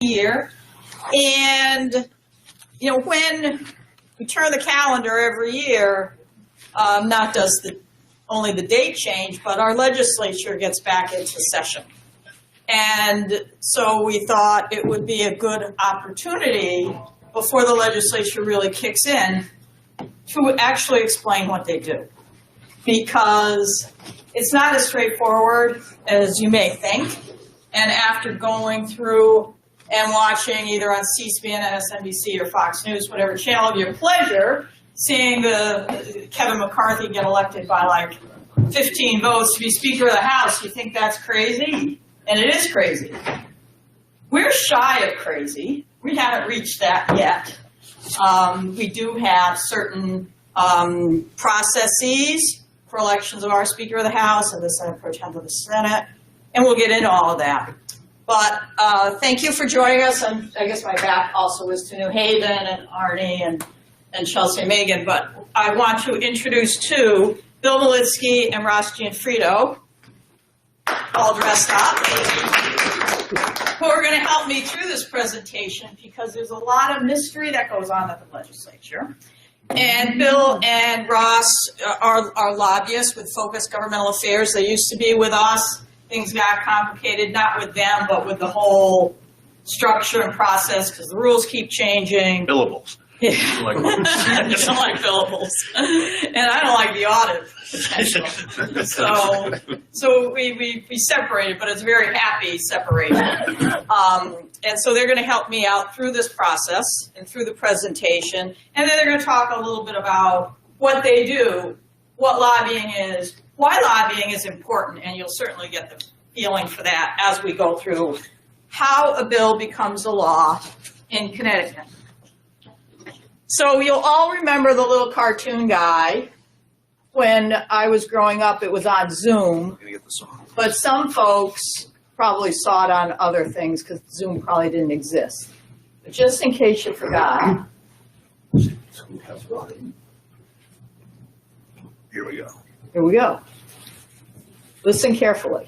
year. And, you know, when we turn the calendar every year, not does only the date change, but our legislature gets back into session. And so we thought it would be a good opportunity before the legislature really kicks in to actually explain what they do. Because it's not as straightforward as you may think. And after going through and watching either on C-SPAN, MSNBC, or Fox News, whatever channel of your pleasure, seeing the Kevin McCarthy get elected by like 15 votes to be Speaker of the House, you think that's crazy? And it is crazy. We're shy of crazy. We haven't reached that yet. We do have certain processes for elections of our Speaker of the House and the Senate Pro Tem of the Senate, and we'll get into all of that. But thank you for joining us, and I guess my back also was to New Haven and Arnie and Chelsea and Megan, but I want to introduce two, Bill Malitsky and Ross Gionfriddo, all dressed up, who are going to help me through this presentation because there's a lot of mystery that goes on at the legislature. And Bill and Ross are lobbyists with Focus Governmental Affairs. They used to be with us. Things got complicated, not with them, but with the whole structure and process because the rules keep changing. Billables. Yeah. I don't like billables. And I don't like the audit potential. So we separated, but it's a very happy separation. And so they're going to help me out through this process and through the presentation. And then they're going to talk a little bit about what they do, what lobbying is, why lobbying is important, and you'll certainly get the feeling for that as we go through how a bill becomes a law in Connecticut. So you'll all remember the little cartoon guy. When I was growing up, it was on Zoom, but some folks probably saw it on other things because Zoom probably didn't exist. But just in case you forgot. Here we go. Here we go. Listen carefully.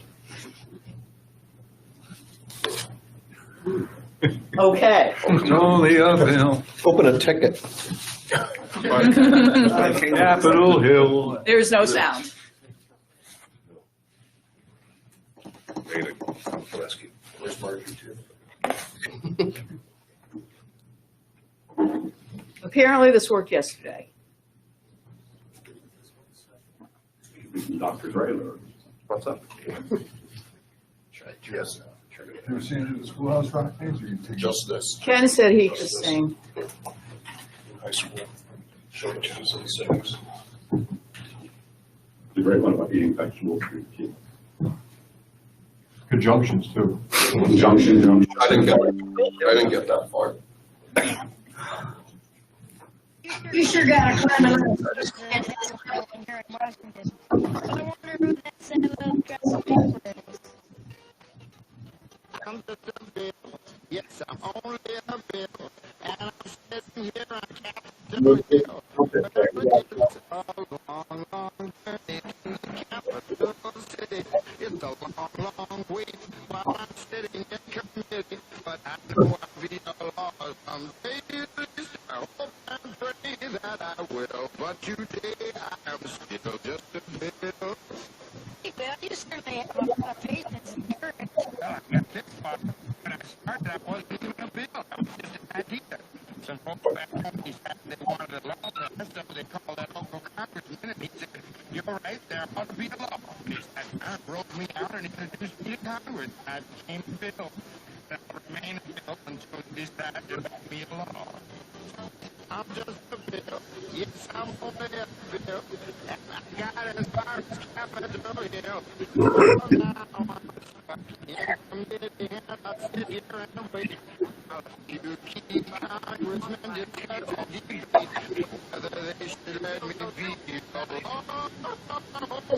Okay. It's only uphill. Open a ticket. Capitol Hill. There's no sound. Where's Margie too? Apparently this worked yesterday. Doctor's right. What's up? Yes. You ever seen it at the schoolhouse rock things, or you take Just this. Ken said he could sing. High school. Short twos and six. the great one about eating vegetables for your kids? Conjunctions too. Conjunction. I didn't get that far. You sure got a climb around. I wonder who that set of dress paper is. I'm just a bill. Yes, I'm only a bill. And I'm sitting here on Capitol Hill. A long, long journey to the capital city. It's a long, long wait while I'm sitting in committee. But I know I'll be a law someday. I hope and pray that I will. But today I am still just a bill. Hey, Bill, you certainly have a patience and courage. Well, I got this far. When I started, I wasn't even a bill. I was just an idea. Some folks back home decided they wanted a law. The rest of they called that local congressman, and he said, "You're right, there ought to be a law." He sat down, wrote me out, and introduced me to Congress. I became a bill. And I'll remain a bill until he decided to make me a law. I'm just a bill. Yes, I'm only a bill. And I got as far as Capitol Hill. Oh, now I'm stuck in committee, and I sit here and wait. You keep Congressmen discussing debate whether they should let me be a law. I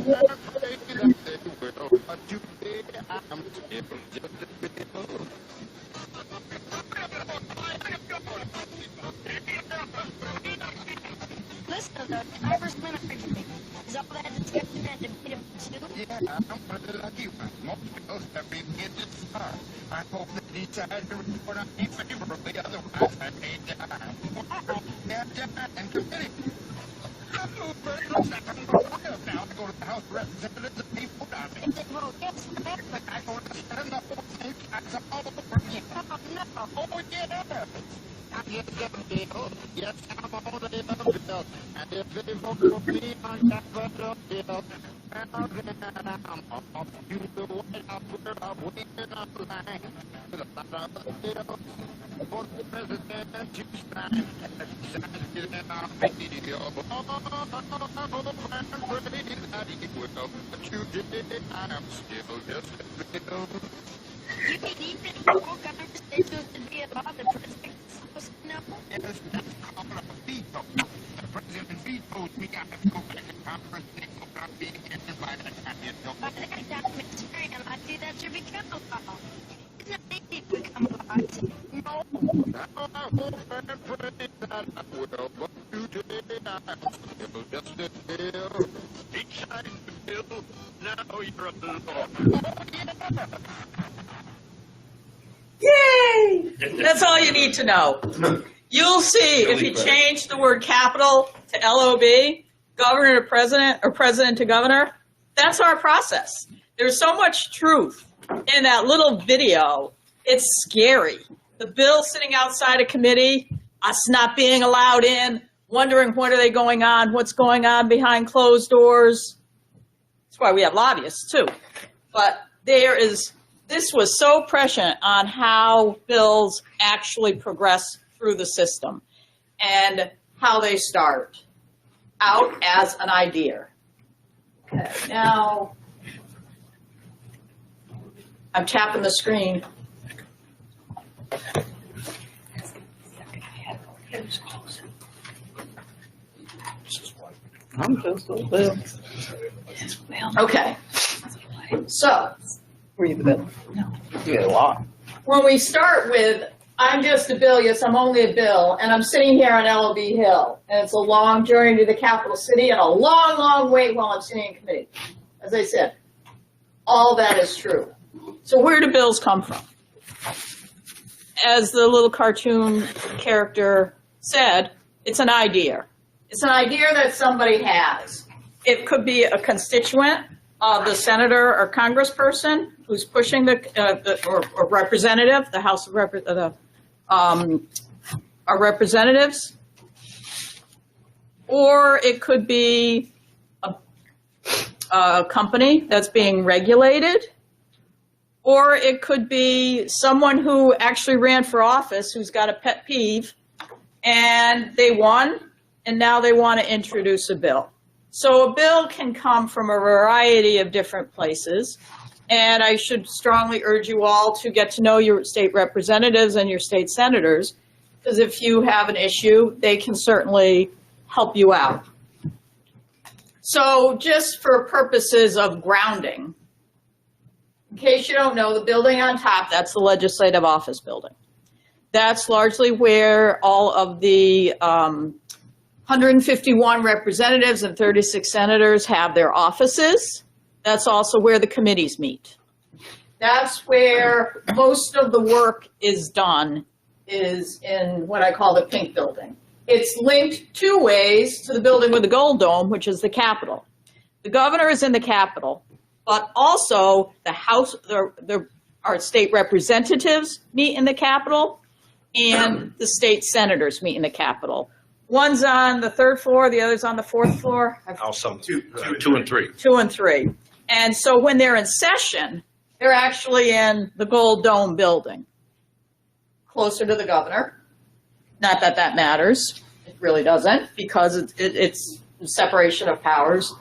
pray that they will. But today I'm still just a bill. Listen, the Congressman argument. Is all that discussion and debate about too? Yeah, I'm one of the lucky ones. Most bills have been get this far. I hope that decide to report on me favorably, otherwise I may die. Yeah, and committee. Oh, but it looks like I'm going to live now. I go to the House of Representatives and people down me. Well, yes, but I go to the Senate and the whole thing cuts all over me. Oh, no. Oh, yeah. Yes, Bill. Yes, I'm on the bill. And if they vote for me on Capitol Hill, well, then I'm off to the White House where I'm waiting on line with a lot of other bills for the president to sign. And I'll be that he will. But you did, I'm still just a bill. You mean even full conversations to be about the president? No. Yes, that's called a veto. The president vetoes me. I have to go back to Congress and go back being ended by that time. By that time, Mr. Graham, I see that should become a law. It's not easy to become a law. No. I hope and pray that I will. But today I'm still just a bill. He signed the bill. Now you're a law. Oh, yeah. Yay! That's all you need to know. You'll see if you change the word capital to LOB, governor to president, or president to governor, that's our process. There's so much truth in that little video. It's scary. The bill sitting outside a committee, us not being allowed in, wondering what are they going on, what's going on behind closed doors. That's why we have lobbyists too. But this was so prescient on how bills actually progress through the system and how they start out as an idea. Okay, now I'm tapping the screen. I'm just a little. Okay, so Read the bill. No. You get a lot. when we start with, I'm just a bill, yes, I'm only a bill, and I'm sitting here on LOB Hill, and it's a long journey to the capital city and a long, long wait while I'm sitting in committee. As I said, all that is true. So where do bills come from? As the little cartoon character said, it's an idea. It's an idea that somebody has. It could be a constituent of the senator or congressperson who's pushing or representative, the House of Representatives, or it could be a company that's being regulated, or it could be someone who actually ran for office who's got a pet peeve and they won and now they want to introduce a bill. So a bill can come from a variety of different places, and I should strongly urge you all to get to know your state representatives and your state senators, because if you have an issue, they can certainly help you out. So just for purposes of grounding, in case you don't know, the building on top, that's the Legislative Office Building. That's largely where all of the 151 representatives and 36 senators have their offices. That's also where the committees meet. That's where most of the work is done, is in what I call the pink building. It's linked two ways to the building with the gold dome, which is the Capitol. The governor is in the Capitol, but also the House, our state representatives meet in the Capitol, and the state senators meet in the Capitol. One's on the third floor, the other's on the fourth floor. Some two and three. 2 and 3. And so when they're in session, they're actually in the Gold Dome building, closer to the governor. Not that that matters. It really doesn't, because it's separation of powers.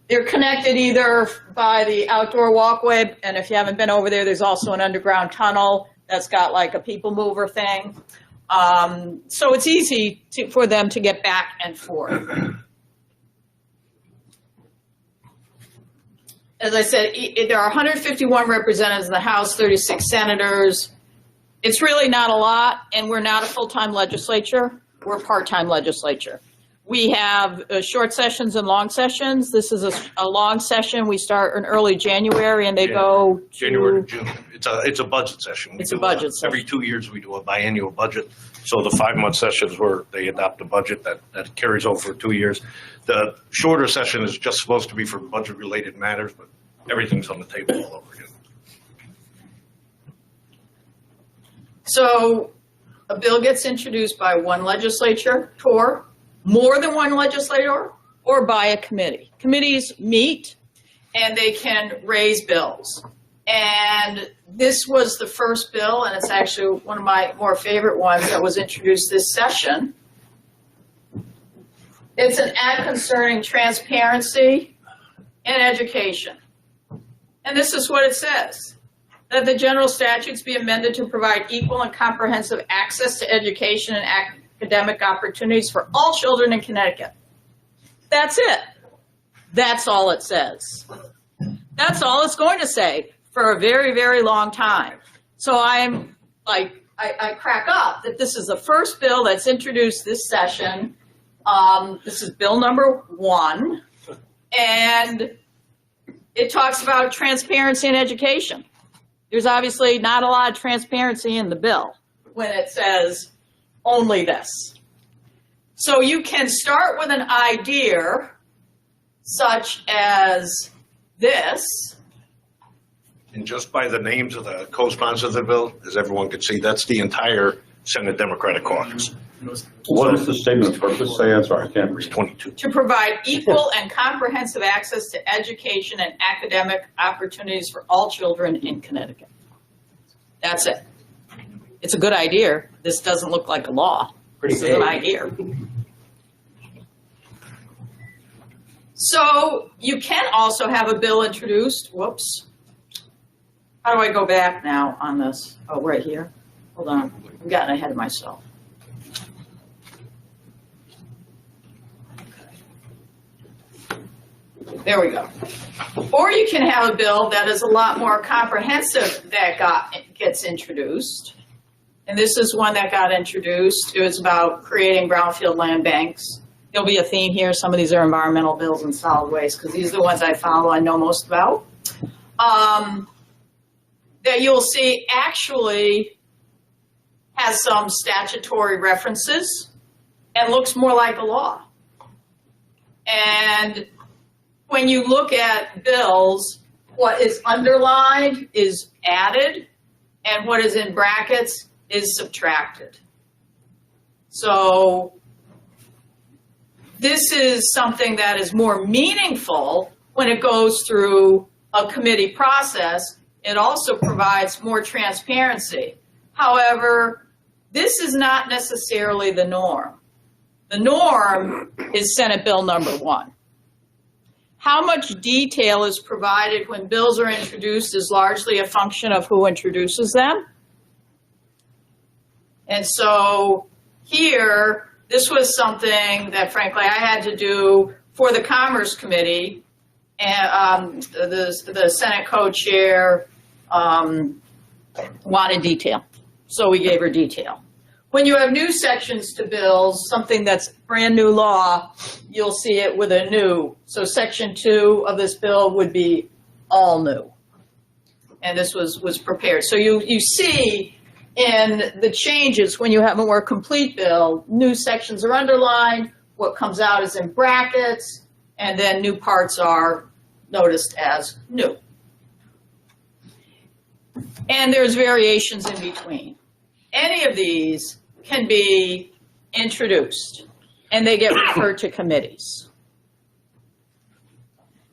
They're connected either by the outdoor walkway, and if you haven't been over there, there's also an underground tunnel that's got like a people mover thing. So it's easy for them to get back and forth. As I said, there are 151 representatives in the House, 36 senators. It's really not a lot, and we're not a full-time legislature. We're a part-time legislature. We have short sessions and long sessions. This is a long session. We start in early January and they go to January to June. It's a budget session. It's a budget session. Every 2 years we do a biannual budget. So the 5-month sessions where they adopt a budget that carries over for 2 years. The shorter session is just supposed to be for budget-related matters, but everything's on the table all over again. So a bill gets introduced by one legislature, or more than one legislator, or by a committee. Committees meet and they can raise bills. And this was the first bill, and it's actually one of my more favorite ones that was introduced this session. It's an act concerning transparency in education. And this is what it says: that the general statutes be amended to provide equal and comprehensive access to education and academic opportunities for all children in Connecticut. That's it. That's all it says. That's all it's going to say for a very, very long time. So I'm like, I crack up that this is the first bill that's introduced this session. This is bill number 1, and it talks about transparency in education. There's obviously not a lot of transparency in the bill when it says only this. So you can start with an idea such as this. And just by the names of the co-sponsors of the bill, as everyone can see, that's the entire Senate Democratic Caucus. What does the statement of purpose say? I'm sorry, I can't It's read. 22. To provide equal and comprehensive access to education and academic opportunities for all children in Connecticut. That's it. It's a good idea. This doesn't look like a law. This is an idea. So you can also have a bill introduced. Whoops. How do I go back now on this? Oh, right here. Hold on. I've gotten ahead of myself. There we go. Or you can have a bill that is a lot more comprehensive that gets introduced. And this is one that got introduced. It was about creating brownfield land banks. There'll be a theme here. Some of these are environmental bills and solid waste, because these are the ones I follow, I know most about. That you'll see actually has some statutory references and looks more like a law. And when you look at bills, what is underlined is added, and what is in brackets is subtracted. So this is something that is more meaningful when it goes through a committee process. It also provides more transparency. However, this is not necessarily the norm. The norm is Senate Bill number 1. How much detail is provided when bills are introduced is largely a function of who introduces them. And so here, this was something that frankly I had to do for the Commerce Committee, and the Senate co-chair wanted detail. So we gave her detail. When you have new sections to bills, something that's brand new law, you'll see it with a new. So section 2 of this bill would be all new. And this was prepared. So you see in the changes, when you have a more complete bill, new sections are underlined, what comes out is in brackets, and then new parts are noticed as new. And there's variations in between. Any of these can be introduced, and they get referred to committees.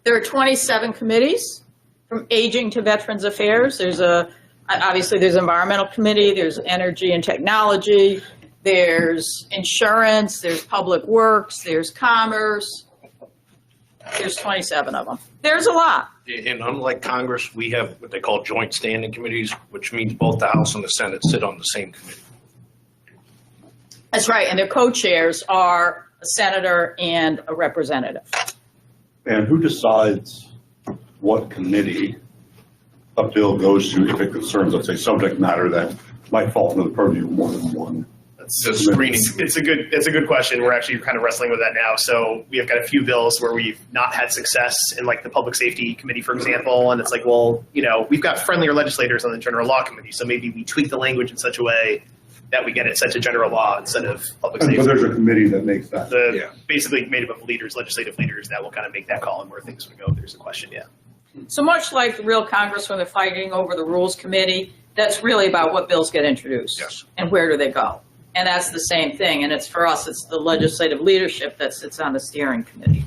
There are 27 committees, from aging to Veterans Affairs. Obviously there's environmental committee, there's energy and technology, there's insurance, there's public works, there's commerce. There's 27 of them. There's a lot. And unlike Congress, we have what they call joint standing committees, which means both the House and the Senate sit on the same committee. That's right, and their co-chairs are a senator and a representative. And who decides what committee a bill goes to if it concerns, let's say, subject matter that might fall under the purview of more than one? The screening. It's a good question. We're actually kind of wrestling with that now. So we have got a few bills where we've not had success in like the Public Safety Committee, for example. And it's like, well, we've got friendlier legislators on the General Law Committee. So maybe we tweak the language in such a way that we get it set to general law instead of public safety. But there's a committee that makes that. Basically made up of leaders, legislative leaders that will kind of make that call and where things would go. There's a question, yeah. So much like the real Congress when they're fighting over the Rules Committee, that's really about what bills get introduced. Yes. And where do they go? And that's the same thing. And it's for us, it's the legislative leadership that sits on the steering committee.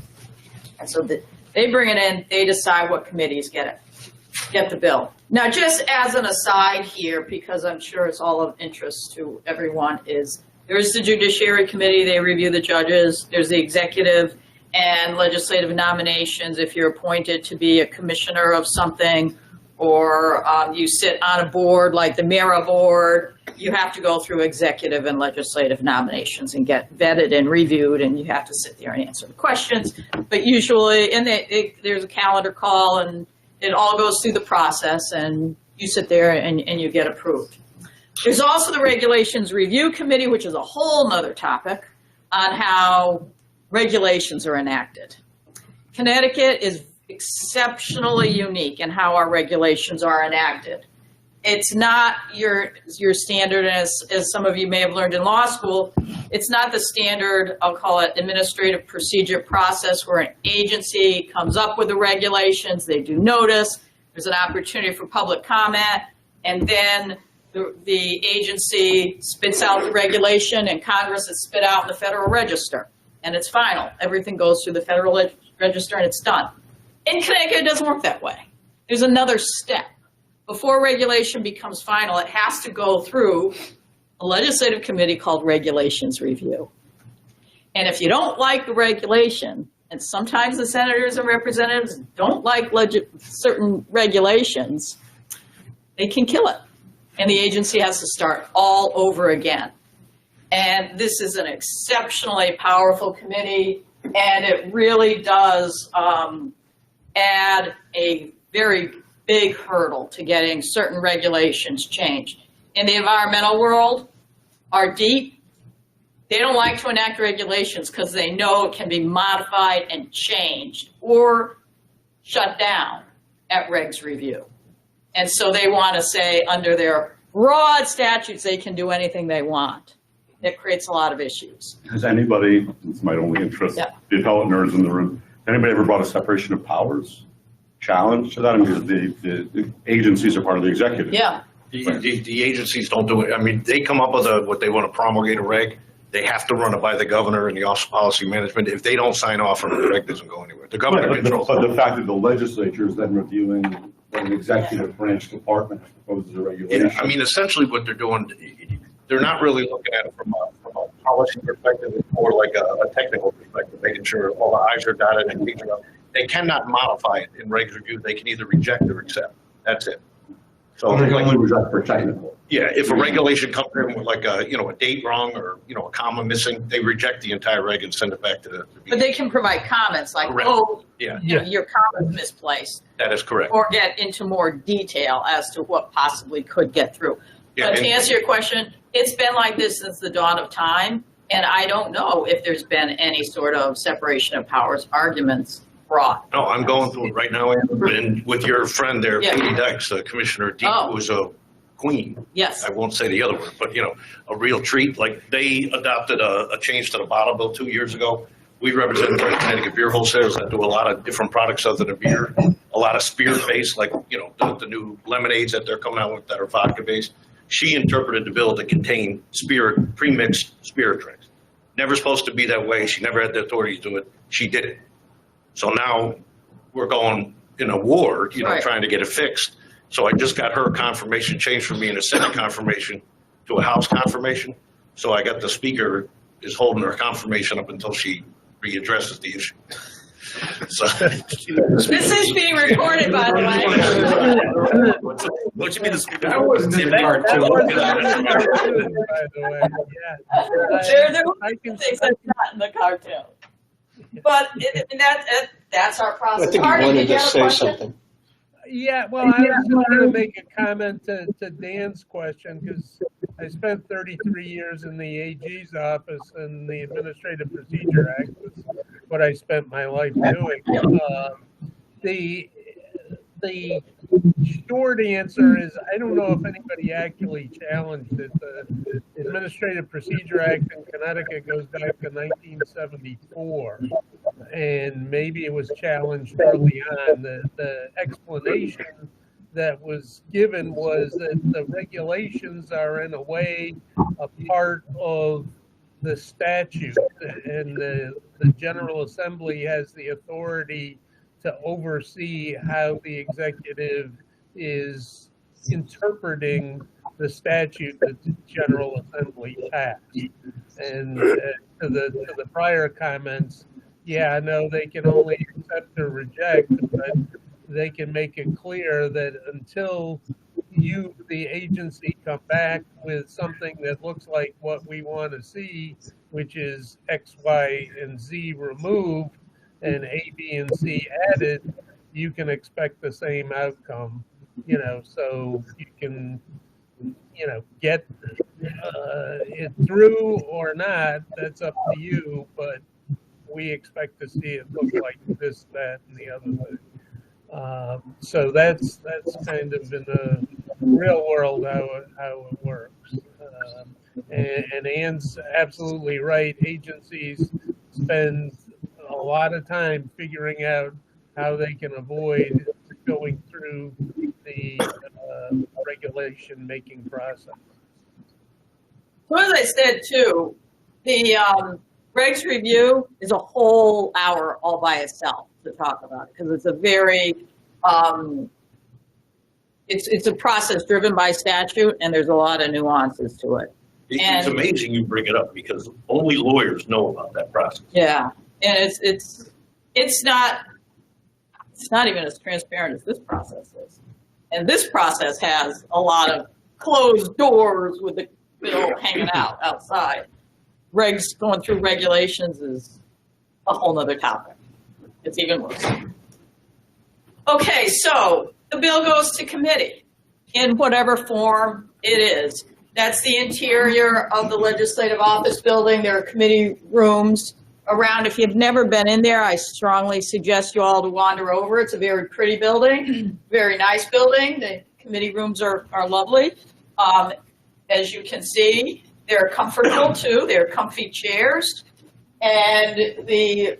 And so they bring it in, they decide what committees get the bill. Now, just as an aside here, because I'm sure it's all of interest to everyone, is there's the Judiciary Committee, they review the judges. There's the executive and legislative nominations if you're appointed to be a commissioner of something, or you sit on a board like the MERA board, you have to go through executive and legislative nominations and get vetted and reviewed, and you have to sit there and answer the questions. But usually, and there's a calendar call, and it all goes through the process, and you sit there and you get approved. There's also the Regulations Review Committee, which is a whole nother topic on how regulations are enacted. Connecticut is exceptionally unique in how our regulations are enacted. It's not your standard, as some of you may have learned in law school, it's not the standard, I'll call it administrative procedure process, where an agency comes up with the regulations, they do notice, there's an opportunity for public comment, and then the agency spits out the regulation and Congress is spit out in the Federal Register. And it's final. Everything goes through the Federal Register and it's done. In Connecticut, it doesn't work that way. There's another step. Before regulation becomes final, it has to go through a legislative committee called Regulations Review. And if you don't like the regulation, and sometimes the senators and representatives don't like certain regulations, they can kill it. And the agency has to start all over again. And this is an exceptionally powerful committee, and it really does add a very big hurdle to getting certain regulations changed. In the environmental world, our DEEP, they don't like to enact regulations because they know it can be modified and changed or shut down at regs review. And so they want to say under their broad statutes, they can do anything they want. It creates a lot of issues. Has anybody, this might only interest the appellate nerds in the room, has anybody ever brought a separation of powers challenge to that? I mean, the agencies are part of the executive. Yeah. The agencies don't do it. I mean, they come up with what they want to promulgate a reg. They have to run it by the governor and the Office of Policy Management. If they don't sign off on it, the reg doesn't go anywhere. The governor controls it. But the fact that the legislature is then reviewing when an executive branch department proposes a regulation. Yeah, I mean, essentially what they're doing, they're not really looking at it from a policy perspective. It's more like a technical perspective, making sure all the I's are dotted and T's are out. They cannot modify it in regs review. They can either reject or accept. That's it. So they can only reject for technical. Yeah, if a regulation comes in with like a date wrong or a comma missing, they reject the entire reg and send it back to the. But they can provide comments like, Correct. Your comment's misplaced. That is correct. Or get into more detail as to what possibly could get through. Yeah, but to answer your question, it's been like this since the dawn of time, and I don't know if there's been any sort of separation of powers arguments brought. No, I'm going through it right now, and with your friend there, Katie Dykes, Commissioner Deep, who's a queen. Yes. I won't say the other word, but a real treat. Like they adopted a change to the bottle bill 2 years ago. We represent the Connecticut beer wholesalers that do a lot of different products other than beer, a lot of spirit-based, like the new lemonades that they're coming out with that are vodka-based. She interpreted the bill to contain spirit, pre-mixed spirit drinks. Never supposed to be that way. She never had the authority to do it. She did it. So now we're going in a war, trying to get it fixed. So I just got her confirmation changed from being a Senate confirmation to a House confirmation. So I got the speaker is holding her confirmation up until she readdresses the issue. So This is being recorded, by the way. What should be the speaker? That wasn't in the cartoon. There were things that's not in the cartoon. But that's our process. I think you wanted to say something. Yeah, well, I was just going to make a comment to Dan's question, because I spent 33 years in the AG's office, and the Administrative Procedure Act was what I spent my life doing. The short answer is I don't know if anybody actually challenged it. The Administrative Procedure Act in Connecticut goes back to 1974, and maybe it was challenged early on. The explanation that was given was that the regulations are in a way a part of the statute, and the General Assembly has the authority to oversee how the executive is interpreting the statute that the General Assembly passed. And to the prior comments, yeah, no, they can only accept or reject, but they can make it clear that until you, the agency, come back with something that looks like what we want to see, which is X, Y, and Z removed, and A, B, and C added, you can expect the same outcome, so you can, get it through or not, that's up to you, but we expect to see it look like this, that, and the other thing. So that's kind of in the real world how it works. And Ann's absolutely right. Agencies spend a lot of time figuring out how they can avoid going through the regulation making process. So as I said too, the regs review is a whole hour all by itself to talk about it, because it's a very it's a process driven by statute, and there's a lot of nuances to it. It's amazing you bring it up because only lawyers know about that process. Yeah, and it's not even as transparent as this process is. And this process has a lot of closed doors with the bill hanging out outside. Regs going through regulations is a whole nother topic. It's even worse. Okay, so the bill goes to committee in whatever form it is. That's the interior of the Legislative Office Building. There are committee rooms around. If you've never been in there, I strongly suggest you all to wander over. It's a very pretty building, very nice building. The committee rooms are lovely. As you can see, they're comfortable too. They're comfy chairs. And the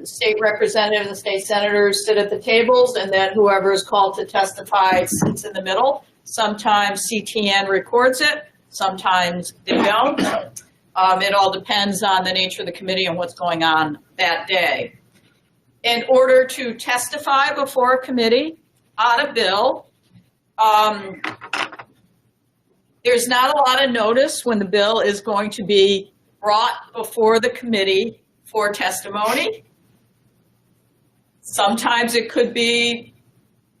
state representatives and state senators sit at the tables, and then whoever is called to testify sits in the middle. Sometimes CTN records it, sometimes they don't. It all depends on the nature of the committee and what's going on that day. In order to testify before a committee on a bill, there's not a lot of notice when the bill is going to be brought before the committee for testimony. Sometimes it could be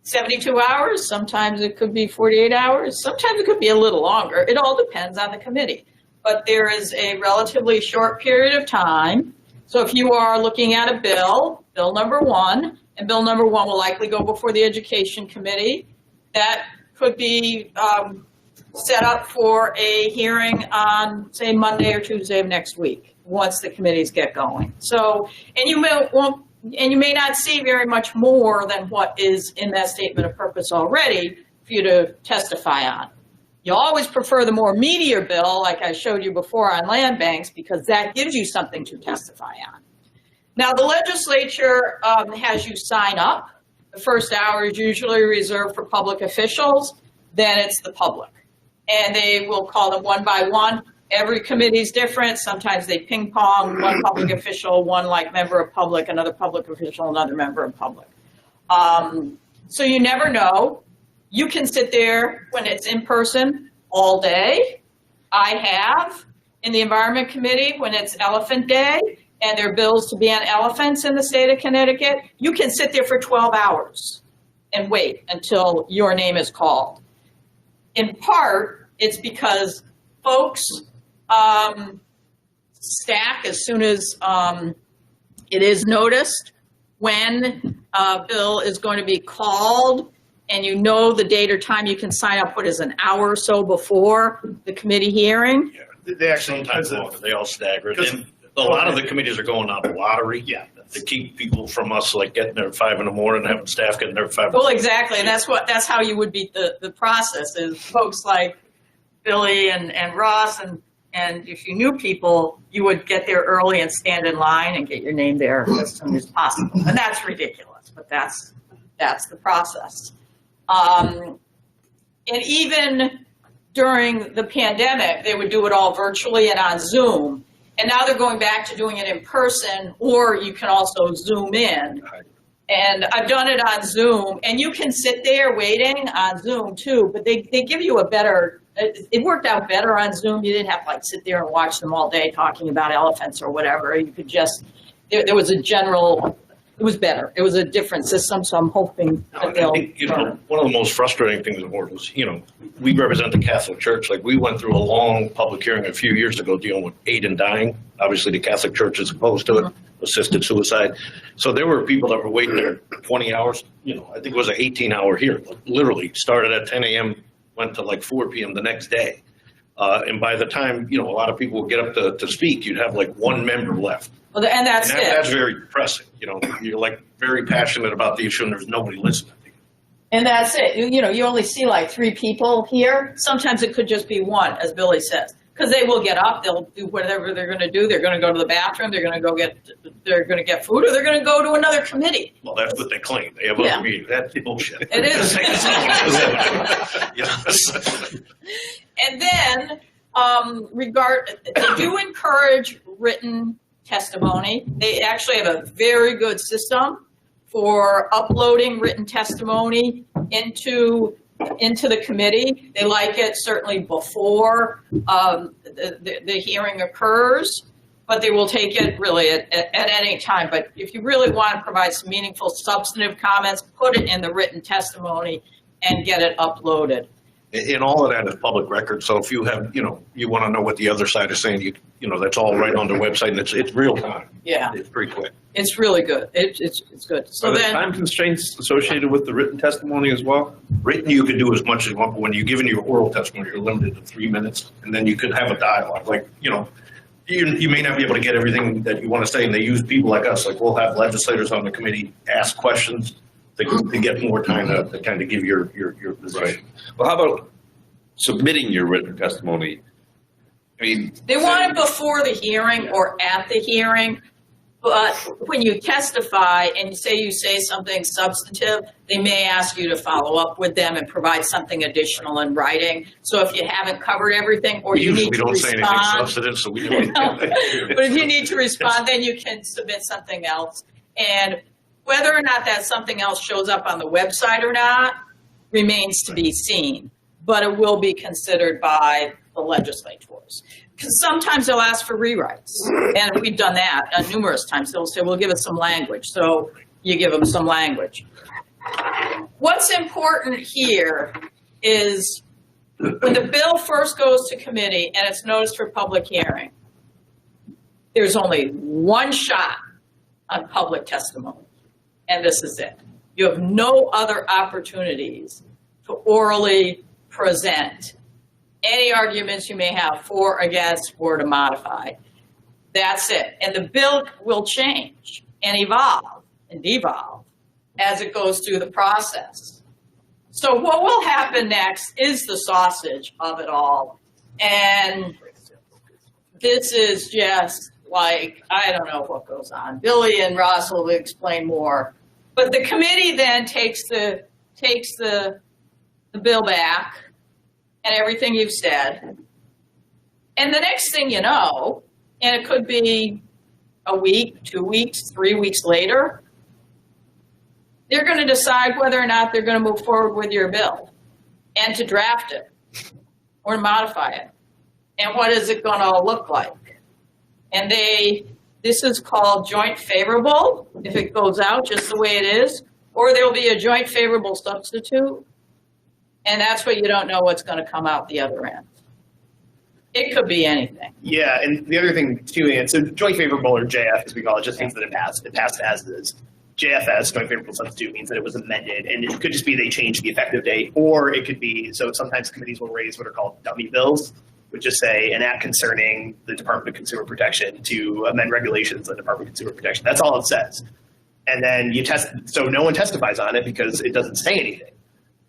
72 hours, sometimes it could be 48 hours, sometimes it could be a little longer. It all depends on the committee. But there is a relatively short period of time. So if you are looking at a bill, bill number 1, and bill number 1 will likely go before the Education Committee, that could be set up for a hearing on, say, Monday or Tuesday of next week, once the committees get going. So, and you may not see very much more than what is in that statement of purpose already for you to testify on. You always prefer the more meatier bill, like I showed you before on land banks, because that gives you something to testify on. Now, the legislature has you sign up. The first hour is usually reserved for public officials. Then it's the public. And they will call them one by one. Every committee is different. Sometimes they ping pong, one public official, one like member of public, another public official, another member of public. So you never know. You can sit there when it's in person all day. I have in the Environment Committee when it's Elephant Day and there are bills to ban elephants in the state of Connecticut. You can sit there for 12 hours and wait until your name is called. In part, it's because folks stack as soon as it is noticed when a bill is going to be called and you know the date or time you can sign up, what is an hour or so before the committee hearing? They actually, Sometimes because of, longer, they all stagger. because- And a lot of the committees are going on lottery. yeah, To keep people from us like getting there at 5 in the morning, having staff getting there at 5. Well, exactly, and that's how you would beat the process, is folks like Billy and Ross, and if you knew people, you would get there early and stand in line and get your name there as soon as possible. And that's ridiculous, but that's the process. And even during the pandemic, they would do it all virtually and on Zoom. And now they're going back to doing it in person, or you can also Zoom in. And I've done it on Zoom, and you can sit there waiting on Zoom too, but they give you a better, it worked out better on Zoom. You didn't have to like sit there and watch them all day talking about elephants or whatever. You could just, there was a general, it was better. It was a different system, so I'm hoping that I they'll. think, one of the most frustrating things was, we represent the Catholic Church. Like, we went through a long public hearing a few years ago dealing with aid and dying. Obviously, the Catholic Church is opposed to it, assisted suicide. So there were people that were waiting there 20 hours. I think it was an 18-hour hearing. Literally started at 10 a.m., went to like 4 p.m. the next day. And by the time, a lot of people would get up to speak, you'd have like one member left. Well, and that's it. That's very depressing. You're like very passionate about the issue and there's nobody listening. And that's it. You only see like 3 people here. Sometimes it could just be one, as Billy says, because they will get up, they'll do whatever they're going to do. They're going to go to the bathroom, they're going to get food, or they're going to go to another committee. Well, that's what they claim. They have other meetings. That's bullshit. It is. Yes. And then, they do encourage written testimony. They actually have a very good system for uploading written testimony into the committee. They like it certainly before the hearing occurs, but they will take it really at any time. But if you really want to provide some meaningful substantive comments, put it in the written testimony and get it uploaded. And all of that is public record. So if you have, you want to know what the other side is saying, that's all right on their website, and it's real time. Yeah, It's pretty quick. it's really good. It's good. So Are there then, time constraints associated with the written testimony as well? Written, you could do as much as you want, but when you're giving your oral testimony, you're limited to 3 minutes, and then you could have a dialogue. Like, you may not be able to get everything that you want to say, and they use people like us. Like, we'll have legislators on the committee ask questions to get more time to kind of give your position. Right. Well, how about submitting your written testimony? I mean, they want it before the hearing or at the hearing, but when you testify and you say something substantive, they may ask you to follow up with them and provide something additional in writing. So if you haven't covered everything or you need to don't say anything respond, substantive, so we don't. but if you need to respond, then you can submit something else. And whether or not that something else shows up on the website or not remains to be seen, but it will be considered by the legislators. Because sometimes they'll ask for rewrites, and we've done that numerous times. They'll say, well, give us some language. So you give them some language. What's important here is when the bill first goes to committee and it's noticed for public hearing, there's only one shot on public testimony, and this is it. You have no other opportunities to orally present any arguments you may have for, against, or to modify. That's it. And the bill will change and evolve and devolve as it goes through the process. So what will happen next is the sausage of it all. And this is just like, I don't know what goes on. Billy and Ross will explain more. But the committee then takes the bill back and everything you've said. And the next thing you know, and it could be a week, 2 weeks, 3 weeks later, they're going to decide whether or not they're going to move forward with your bill and to draft it or modify it. And what is it going to look like? And this is called joint favorable, if it goes out just the way it is, or there'll be a joint favorable substitute. And that's what you don't know what's going to come out the other end. It could be anything. Yeah, and the other thing too, and so joint favorable, or JF as we call it, just means that it passed. It passed as is. JFS, joint favorable substitute, means that it was amended, and it could just be they changed the effective date, or it could be, so sometimes committees will raise what are called dummy bills, which just say an act concerning the Department of Consumer Protection to amend regulations of the Department of Consumer Protection. That's all it says. And then you test, so no one testifies on it because it doesn't say anything.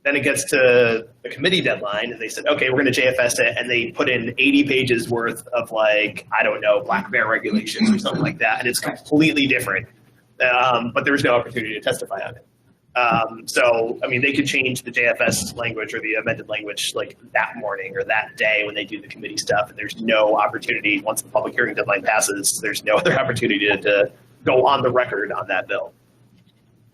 Then it gets to the committee deadline, and they said, okay, we're going to JFS it, and they put in 80 pages worth of, like, I don't know, black bear regulations or something like that, and it's completely different. But there was no opportunity to testify on it. So, I mean, they could change the JFS language or the amended language like that morning or that day when they do the committee stuff, and there's no opportunity, once the public hearing deadline passes, there's no other opportunity to go on the record on that bill.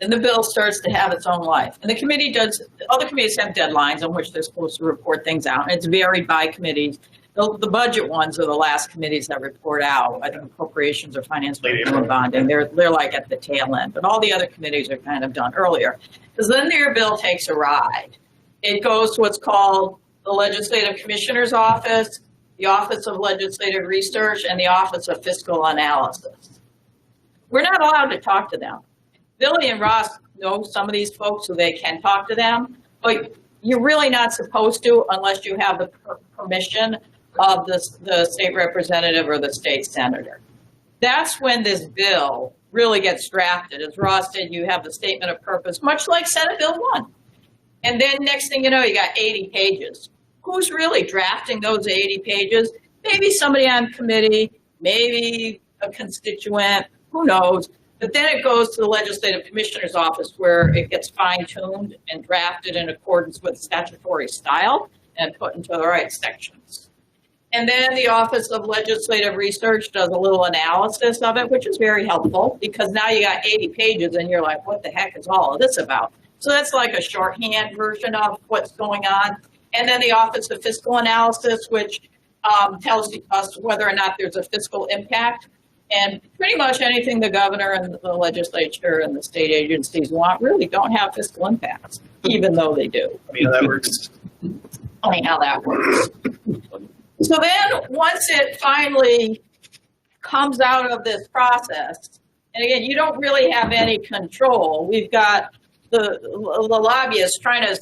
And the bill starts to have its own life. And the committee does, other committees have deadlines on which they're supposed to report things out. And it's varied by committees. The budget ones are the last committees that report out. I think appropriations or finance and bonding, they're like at the tail end. But all the other committees are kind of done earlier. Because then their bill takes a ride. It goes to what's called the Legislative Commissioner's Office, the Office of Legislative Research, and the Office of Fiscal Analysis. We're not allowed to talk to them. Billy and Ross know some of these folks, so they can talk to them, but you're really not supposed to unless you have the permission of the state representative or the state senator. That's when this bill really gets drafted. As Ross said, you have the statement of purpose, much like Senate Bill 1. And then next thing you know, you got 80 pages. Who's really drafting those 80 pages? Maybe somebody on committee, maybe a constituent, who knows? But then it goes to the Legislative Commissioner's Office where it gets fine-tuned and drafted in accordance with statutory style and put into the right sections. And then the Office of Legislative Research does a little analysis of it, which is very helpful because now you got 80 pages and you're like, what the heck is all of this about? So that's like a shorthand version of what's going on. And then the Office of Fiscal Analysis, which tells us whether or not there's a fiscal impact. And pretty much anything the governor and the legislature and the state agencies want really don't have fiscal impacts, even though they do. I mean, how that works. Funny how that works. So then once it finally comes out of this process, and again, you don't really have any control. We've got the lobbyists trying to,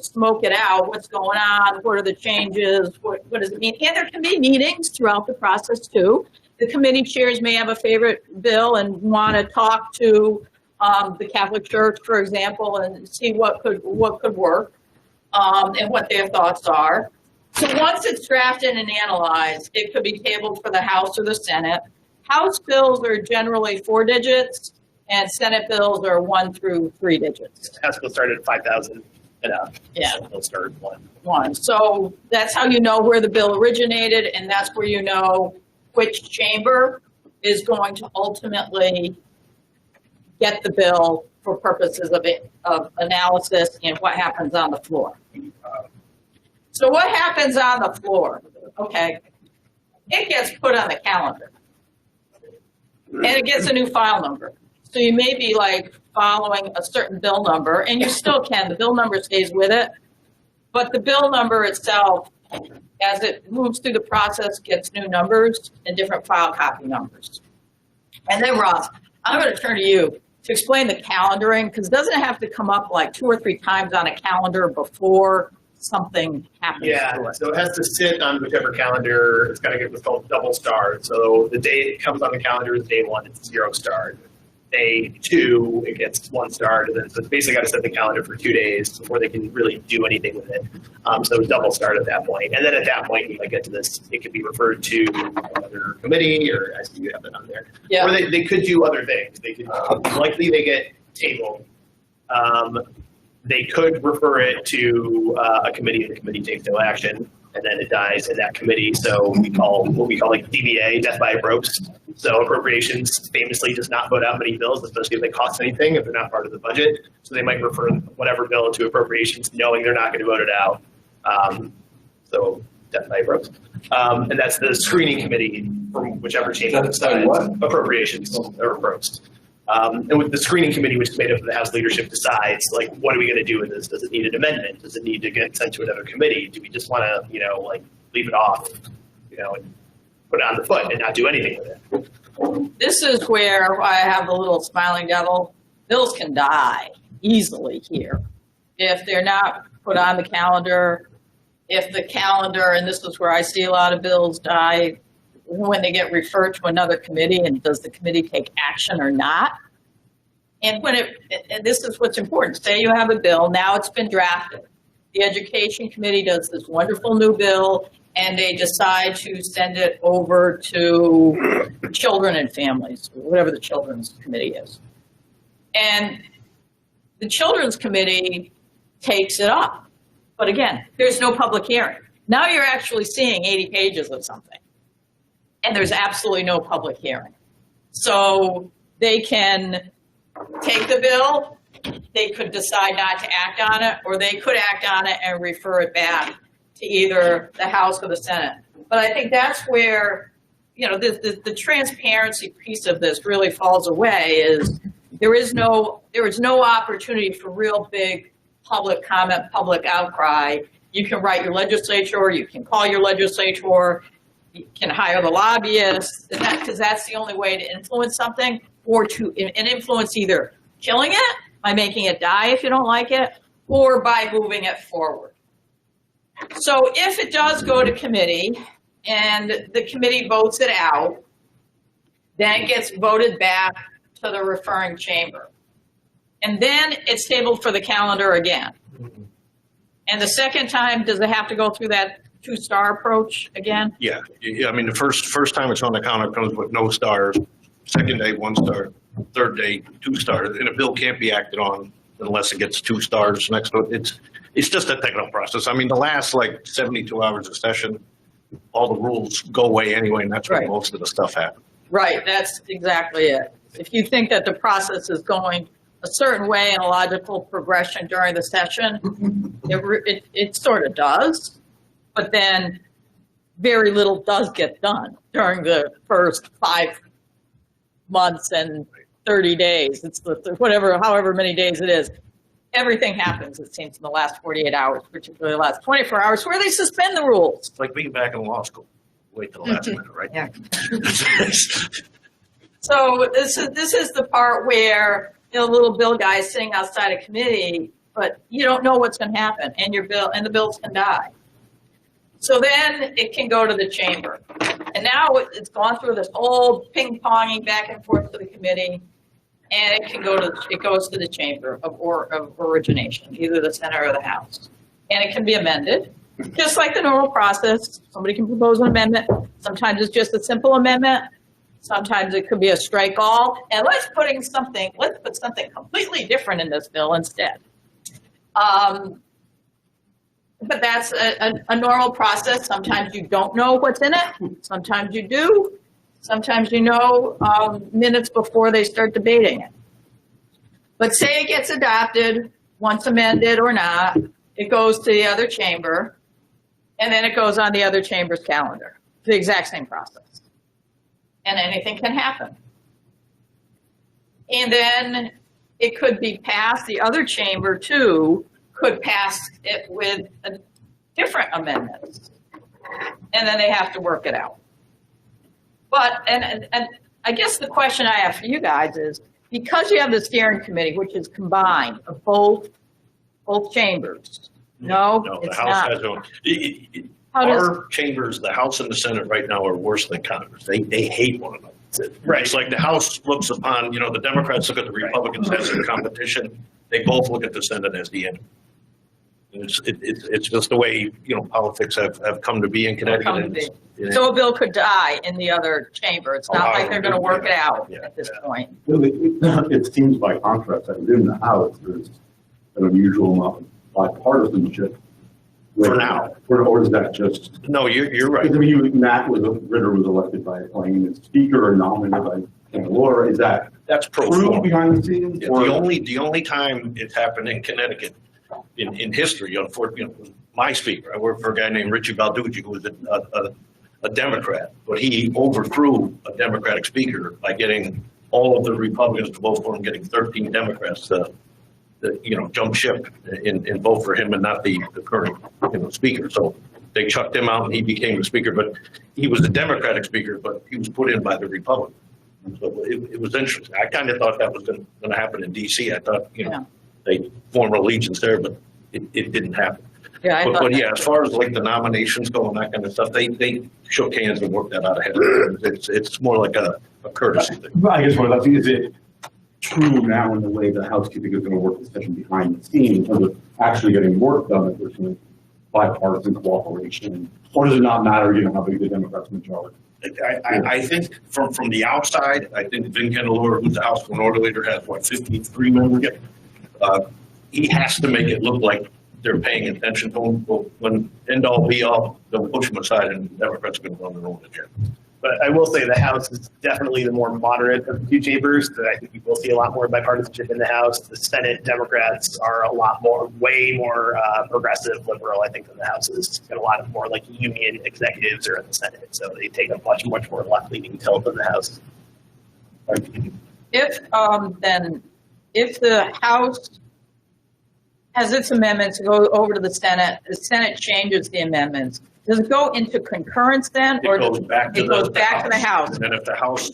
smoke it out. What's going on? What are the changes? What does it mean? And there can be meetings throughout the process too. The committee chairs may have a favorite bill and want to talk to the Catholic Church, for example, and see what could work and what their thoughts are. So once it's drafted and analyzed, it could be tabled for the House or the Senate. House bills are generally 4 digits, and Senate bills are 1 through 3 digits. House bill started at 5,000 and up. Yeah. Senate bill started 1. 1. So that's how you know where the bill originated, and that's where you know which chamber is going to ultimately get the bill for purposes of analysis and what happens on the floor. So what happens on the floor? Okay, it gets put on the calendar and it gets a new file number. So you may be like following a certain bill number, and you still can, the bill number stays with it, but the bill number itself, as it moves through the process, gets new numbers and different file copy numbers. And then Ross, I'm going to turn to you to explain the calendaring, because doesn't it have to come up like 2 or 3 times on a calendar before something happens to it? So it has to sit on whichever calendar. It's got to get what's called double starred. So the day it comes on the calendar is day 1, it's 0 starred. Day 2, it gets 1 starred, and then so it's basically got to set the calendar for 2 days before they can really do anything with it. So it's double starred at that point. And then at that point, you might get to this, it could be referred to another committee, or I see you have it on there. Yeah. Or they could do other things. They could, likely they get tabled. They could refer it to a committee, and the committee takes no action, and then it dies in that committee. So what we call like DBA, death by ropes. So appropriations famously does not vote out many bills, especially if they cost anything, if they're not part of the budget. So they might refer whatever bill to appropriations, knowing they're not going to vote it out. So death by ropes. And that's the screening committee from whichever chamber decides appropriations or ropes. And with the screening committee, which is made up of the House leadership, decides, like, what are we going to do with this? Does it need an amendment? Does it need to get sent to another committee? Do we just want to, leave it off, and put it on the foot and not do anything with it? This is where I have the little smiling devil. bills can die easily here if they're not put on the calendar. If the calendar, and this is where I see a lot of bills die, when they get referred to another committee, and does the committee take action or not? And and this is what's important. Say you have a bill, now it's been drafted. The Education Committee does this wonderful new bill, and they decide to send it over to Children and Families, whatever the Children's Committee is. And the Children's Committee takes it up. But again, there's no public hearing. Now you're actually seeing 80 pages of something, and there's absolutely no public hearing. So they can take the bill, they could decide not to act on it, or they could act on it and refer it back to either the House or the Senate. But I think that's where, you know, the transparency piece of this really falls away, is there is no opportunity for real big public comment, public outcry. You can write your legislature, you can call your legislature, you can hire the lobbyists, because that's the only way to influence something, or to influence either killing it by making it die if you don't like it, or by moving it forward. So if it does go to committee and the committee votes it out, then it gets voted back to the referring chamber. And then it's tabled for the calendar again. And the second time, does it have to go through that two-star approach again? Yeah, I mean, the first time it's on the calendar comes with no stars, second day, 1 star, third day, 2 stars, and a bill can't be acted on unless it gets 2 stars next to it. It's just a technical process. I mean, the last like 72 hours of session, all the rules go away anyway, and that's where Right. most of the stuff happens. Right, that's exactly it. If you think that the process is going a certain way in a logical progression during the session, it sort of does, but then very little does get done during the first 5 months and 30 days. It's however many days it is. Everything happens, it seems, in the last 48 hours, particularly the last 24 hours, where they suspend the rules. It's like being back in law school. Wait till the last minute, right? Yeah. So this is the part where, you know, little bill guy is sitting outside a committee, but you don't know what's going to happen, and the bills can die. So then it can go to the chamber, and now it's gone through this whole ping-ponging back and forth to the committee, and it goes to the chamber of origination, either the Senate or the House, and it can be amended, just like the normal process. Somebody can propose an amendment. Sometimes it's just a simple amendment. Sometimes it could be a strike all, and let's put something completely different in this bill instead. But that's a normal process. Sometimes you don't know what's in it. Sometimes you do. Sometimes you know minutes before they start debating it. But say it gets adopted, once amended or not, it goes to the other chamber, and then it goes on the other chamber's calendar. It's the exact same process. And anything can happen. And then it could be passed, the other chamber too could pass it with a different amendments. And then they have to work it out. But, and I guess the question I have for you guys is, because you have the steering committee, which is combined of both chambers. No, the it's House not. has no. How does- Our chambers, the House and the Senate right now are worse than Congress. They hate one another. Right. It's like the House looks upon, you know, the Democrats look at the Republicans as a competition. They both look at the Senate as the enemy. It's just the way, you know, politics have come to be in Connecticut. Come to and be. it's- and So a bill could die in the other chamber. It's not like they're going to work it out Yeah. at this point. It seems by contrast that within the House, there's an unusual amount of bipartisanship. For now. Or is that just? No, you're right. Because I mean, Ritter was elected by a plane, and Speaker or nominated by Laura. Is that That's pro true forma. behind the scenes? Yeah, or- the only time it's happened in Connecticut in history, unfortunately, was my speaker. I worked for a guy named Richie Balducci, who was a Democrat, but he overthrew a Democratic speaker by getting all of the Republicans to vote for him, getting 13 Democrats to jump ship and vote for him and not the current speaker. So they chucked him out and he became the speaker. But he was a Democratic speaker, but he was put in by the Republican. So it was interesting. I kind of thought that was going to happen in DC. I thought, they form allegiance there, but it didn't happen. Yeah, I thought But that. yeah, as far as like the nominations go and that kind of stuff, they shook hands and worked that out ahead. It's more like a courtesy thing. I guess what I'm asking is it true now in the way that housekeeping is going to work, especially behind the scenes, in terms of actually getting work done, that there's some bipartisan cooperation, or does it not matter, how big the Democrats' majority? I think from the outside, I think Vin Candelora, who's the House Minority Leader, has 53 members. He has to make it look like they're paying attention to him. But when end all be all, they'll push him aside, and the Democrats are going to run their own agenda. But I will say the House is definitely the more moderate of the two chambers. That I think we will see a lot more bipartisanship in the House. The Senate Democrats are a lot more, way more progressive liberal, I think, than the House is. Got a lot of more like union executives are in the Senate, so they take a much more left-leaning tilt than the House. If the House has its amendments go over to the Senate changes the amendments. Does it go into concurrence then, or It goes back to the House? And then if the House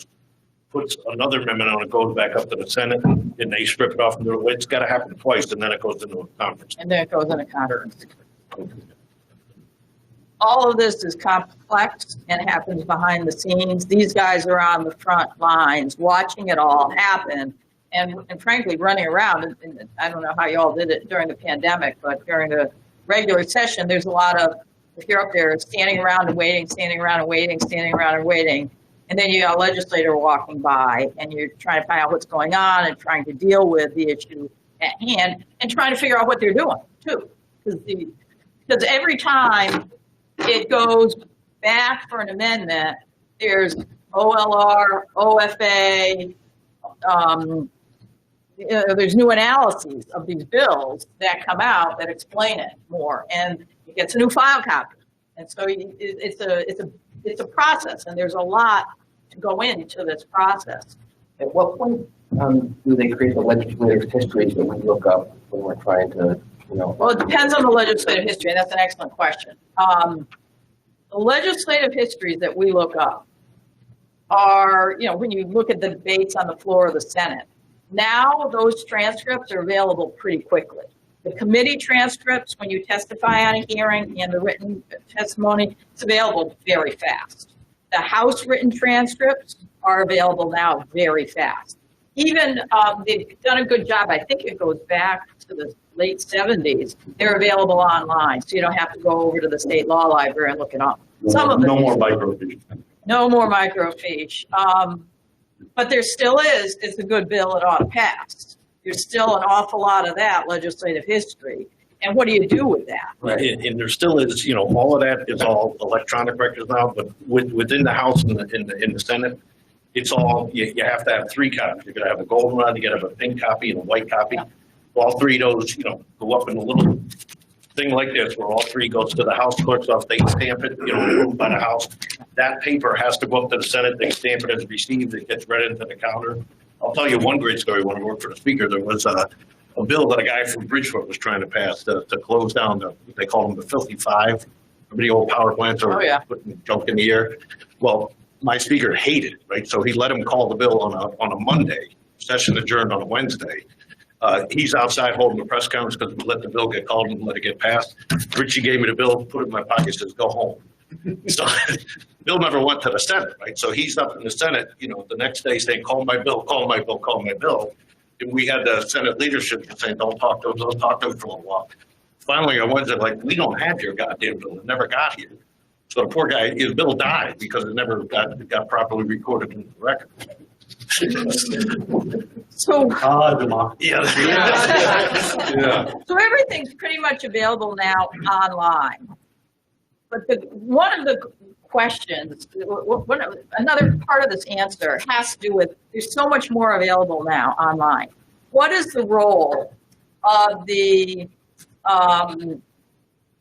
puts another amendment on, it goes back up to the Senate, and they strip it off. And it's got to happen twice, and then it goes into a conference. And then it goes into concurrence. All of this is complex and happens behind the scenes. These guys are on the front lines watching it all happen, and frankly running around. And I don't know how you all did it during the pandemic, but during the regular session, there's a lot of, if you're up there standing around and waiting, standing around and waiting, standing around and waiting, and then you got a legislator walking by and you're trying to find out what's going on and trying to deal with the issue at hand and trying to figure out what they're doing too. Because every time it goes back for an amendment, there's OLR, OFA, there's new analyses of these bills that come out that explain it more, and it gets a new file copy. And so it's a process, and there's a lot to go into this process. At what point do they create the legislative histories that we look up when we're trying to, Well, it depends on the legislative history, and that's an excellent question. The legislative histories that we look up are, when you look at the debates on the floor of the Senate, now those transcripts are available pretty quickly. The committee transcripts, when you testify on a hearing and the written testimony, it's available very fast. The House written transcripts are available now very fast. Even, they've done a good job. I think it goes back to the late 70s. They're available online, so you don't have to go over to the state law library and look it up. Some of them. No more microfiche. No more microfiche. But there still is, it's a good bill, it ought to pass. There's still an awful lot of that legislative history. And what do you do with that? And there still is, all of that is all electronic records now, but within the House and in the Senate, it's all, you have to have 3 copies. You're going to have a golden rod, you got to have a pink copy and a white copy. Yeah. All 3 of those, go up in a little thing like this, where all 3 goes to the House clerk's office. They stamp it, approved by the House. That paper has to go up to the Senate. They stamp it as received. It gets read into the counter. I'll tell you one great story. When I worked for the Speaker, there was a bill that a guy from Bridgeport was trying to pass to close down they call them the filthy 5. Remember the old power plants are putting junk in the air? Well, my Speaker hated it, right? So he let him call the bill on a Monday, session adjourned on a Wednesday. He's outside holding a press conference because we let the bill get called and let it get passed. Richie gave me the bill, put it in my pocket, says, go home. So bill never went to the Senate, right? So he's up in the Senate, the next day saying, call my bill, call my bill, call my bill. And we had the Senate leadership saying, don't talk to him for a little while. Finally, on Wednesday, we don't have your goddamn bill. It never got here. So the poor guy, his bill died because it never got properly recorded in the record. So, yeah. So everything's pretty much available now online. But one of the questions, another part of this answer has to do with, there's so much more available now online. What is the role of the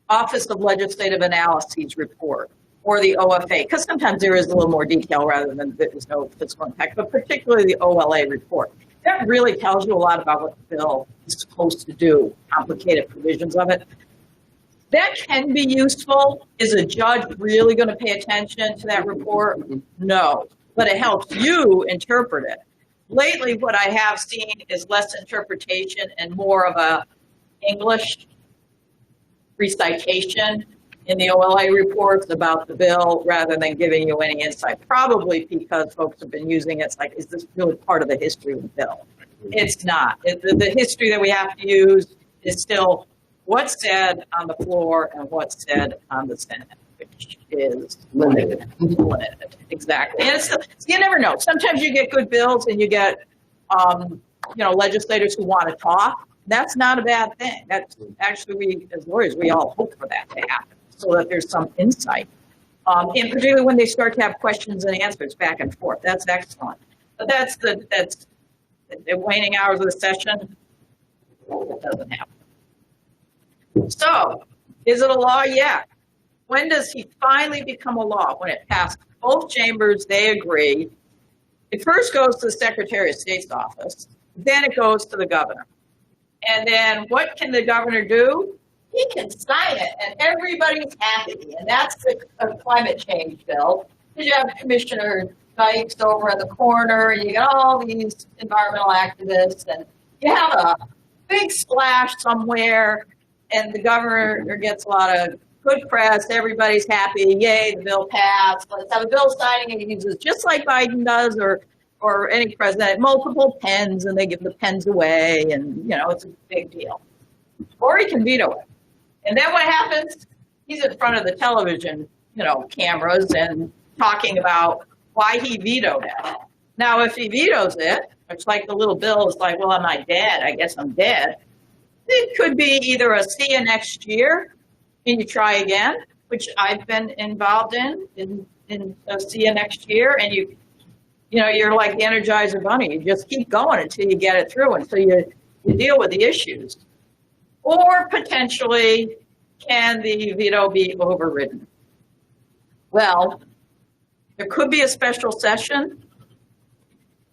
Office of Legislative Analyses report or the OFA? Because sometimes there is a little more detail rather than there's no fiscal impact, but particularly the OLA report. That really tells you a lot about what the bill is supposed to do, complicated provisions of it. That can be useful. Is a judge really going to pay attention to that report? No. but it helps you interpret it. Lately, what I have seen is less interpretation and more of a English recitation in the OLA reports about the bill rather than giving you any insight, probably because folks have been using it. It's like, is this really part of the history of the bill? It's not. The history that we have to use is still what's said on the floor and what's said on the Senate, which is limited. Exactly. And it's, you never know. Sometimes you get good bills and you get, legislators who want to talk. That's not a bad thing. That's actually, we as lawyers, we all hope for that to happen so that there's some insight. And particularly when they start to have questions and answers back and forth. That's excellent. But that's the waning hours of the session. It doesn't happen. So, is it a law? Yeah. When does he finally become a law? When it passes both chambers, they agree. It first goes to the Secretary of State's office, then it goes to the governor. And then what can the governor do? He can sign it, and everybody's happy. And that's the climate change bill. You have Commissioner Dykes over in the corner, and you got all these environmental activists, and you have a big splash somewhere, and the governor gets a lot of good press. Everybody's happy. Yay, the bill passed. Let's have a bill signing. And he uses, just like Biden does, or any president, multiple pens, and they give the pens away, and it's a big deal. Or he can veto it. And then what happens? He's in front of the television, cameras and talking about why he vetoed it. Now, if he vetoes it, it's like the little bill is like, well, am I dead? I guess I'm dead. It could be either a see you next year, and you try again, which I've been involved in a see you next year, and you're like the Energizer Bunny. You just keep going until you get it through, until you deal with the issues. Or potentially, can the veto be overridden? Well, there could be a special session,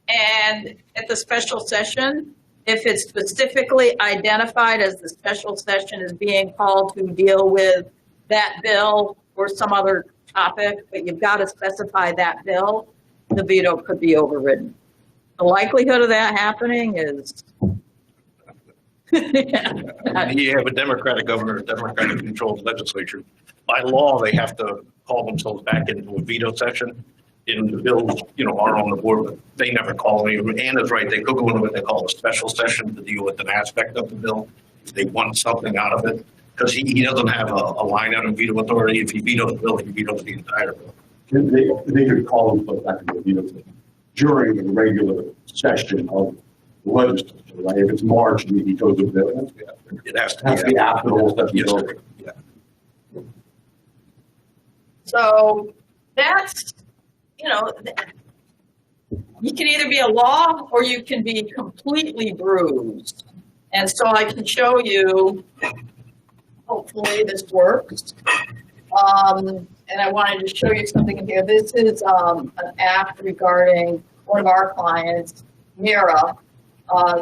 and at the special session, if it's specifically identified as the special session is being called to deal with that bill or some other topic, but you've got to specify that bill, the veto could be overridden. The likelihood of that happening is... You have a Democratic governor, a Democratic controlled legislature. By law, they have to call themselves back into a veto session. In the bills, are on the board, but they never call any. Anna's right. They could go into what they call a special session to deal with an aspect of the bill if they want something out of it, because he doesn't have a line item veto authority. If he vetoes the bill, he vetoes the entire bill. They could call themselves back into a veto session during the regular session of the legislature, right? If it's March and he vetoes the bill, It has to be after the whole session is over. Yeah. So that's, you can either be a law or you can be completely bruised. And so I can show you, hopefully this works. And I wanted to show you something in here. This is an act regarding one of our clients, Mira,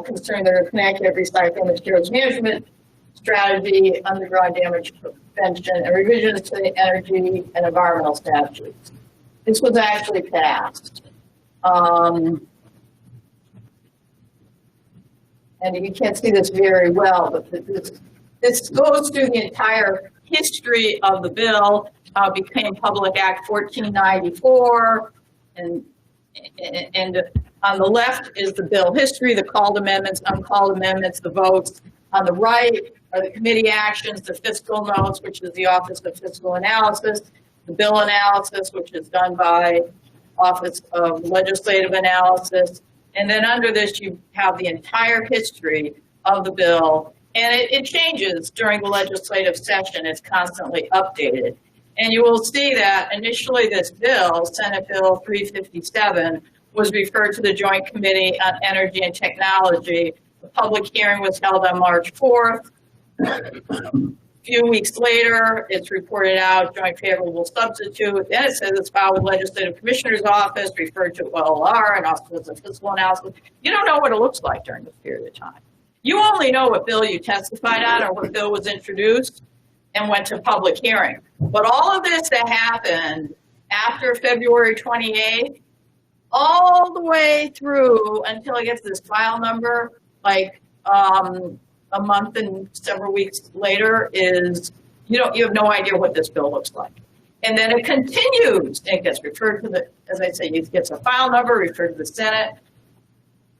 concerning their connected recycling materials management strategy, underground damage prevention, and revisions to the energy and environmental statutes. This was actually passed. And you can't see this very well, but this goes through the entire history of the bill, how it became Public Act 1494, and on the left is the bill history, the called amendments, uncalled amendments, the votes. On the right are the committee actions, the fiscal notes, which is the Office of Fiscal Analysis, the bill analysis, which is done by Office of Legislative Analysis. And then under this, you have the entire history of the bill. And it changes during the legislative session. It's constantly updated. And you will see that initially this bill, Senate Bill 357, was referred to the Joint Committee on Energy and Technology. The public hearing was held on March 4th. A few weeks later, it's reported out, joint favorable substitute. Then it says it's filed with Legislative Commissioner's Office, referred to OLR and Office of Fiscal Analysis. You don't know what it looks like during this period of time. You only know what bill you testified on or what bill was introduced and went to public hearing. But all of this that happened after February 28th all the way through until it gets to this file number, like a month and several weeks later, is you have no idea what this bill looks like. And then it continues. It gets referred to the, as I say, it gets a file number, referred to the Senate,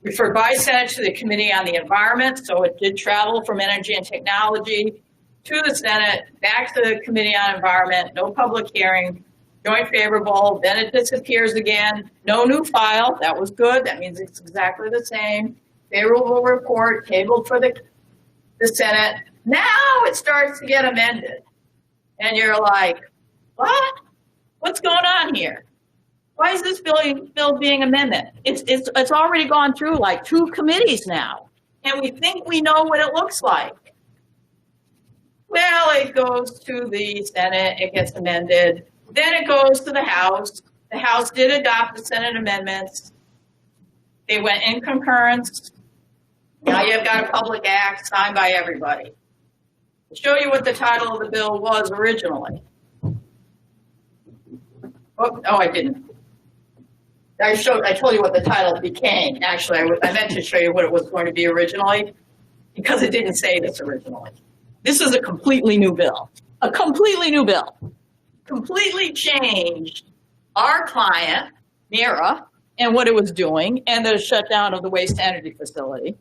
referred by Senate to the Committee on the Environment. So it did travel from Energy and Technology to the Senate, back to the Committee on Environment, no public hearing, joint favorable, then it disappears again, no new file, that was good, that means it's exactly the same, favorable report, tabled for the Senate. Now it starts to get amended. And you're like, what? What's going on here? Why is this bill being amended? It's already gone through like 2 committees now, and we think we know what it looks like. Well, it goes to the Senate, it gets amended, then it goes to the House. The House did adopt the Senate amendments. They went in concurrence. Now you've got a public act signed by everybody. To show you what the title of the bill was originally. Oh, I didn't. I told you what the title became. Actually, I meant to show you what it was going to be originally, because it didn't say this originally. This is a completely new bill. A completely new bill. Completely changed our client, NERA, and what it was doing, and the shutdown of the waste energy facility.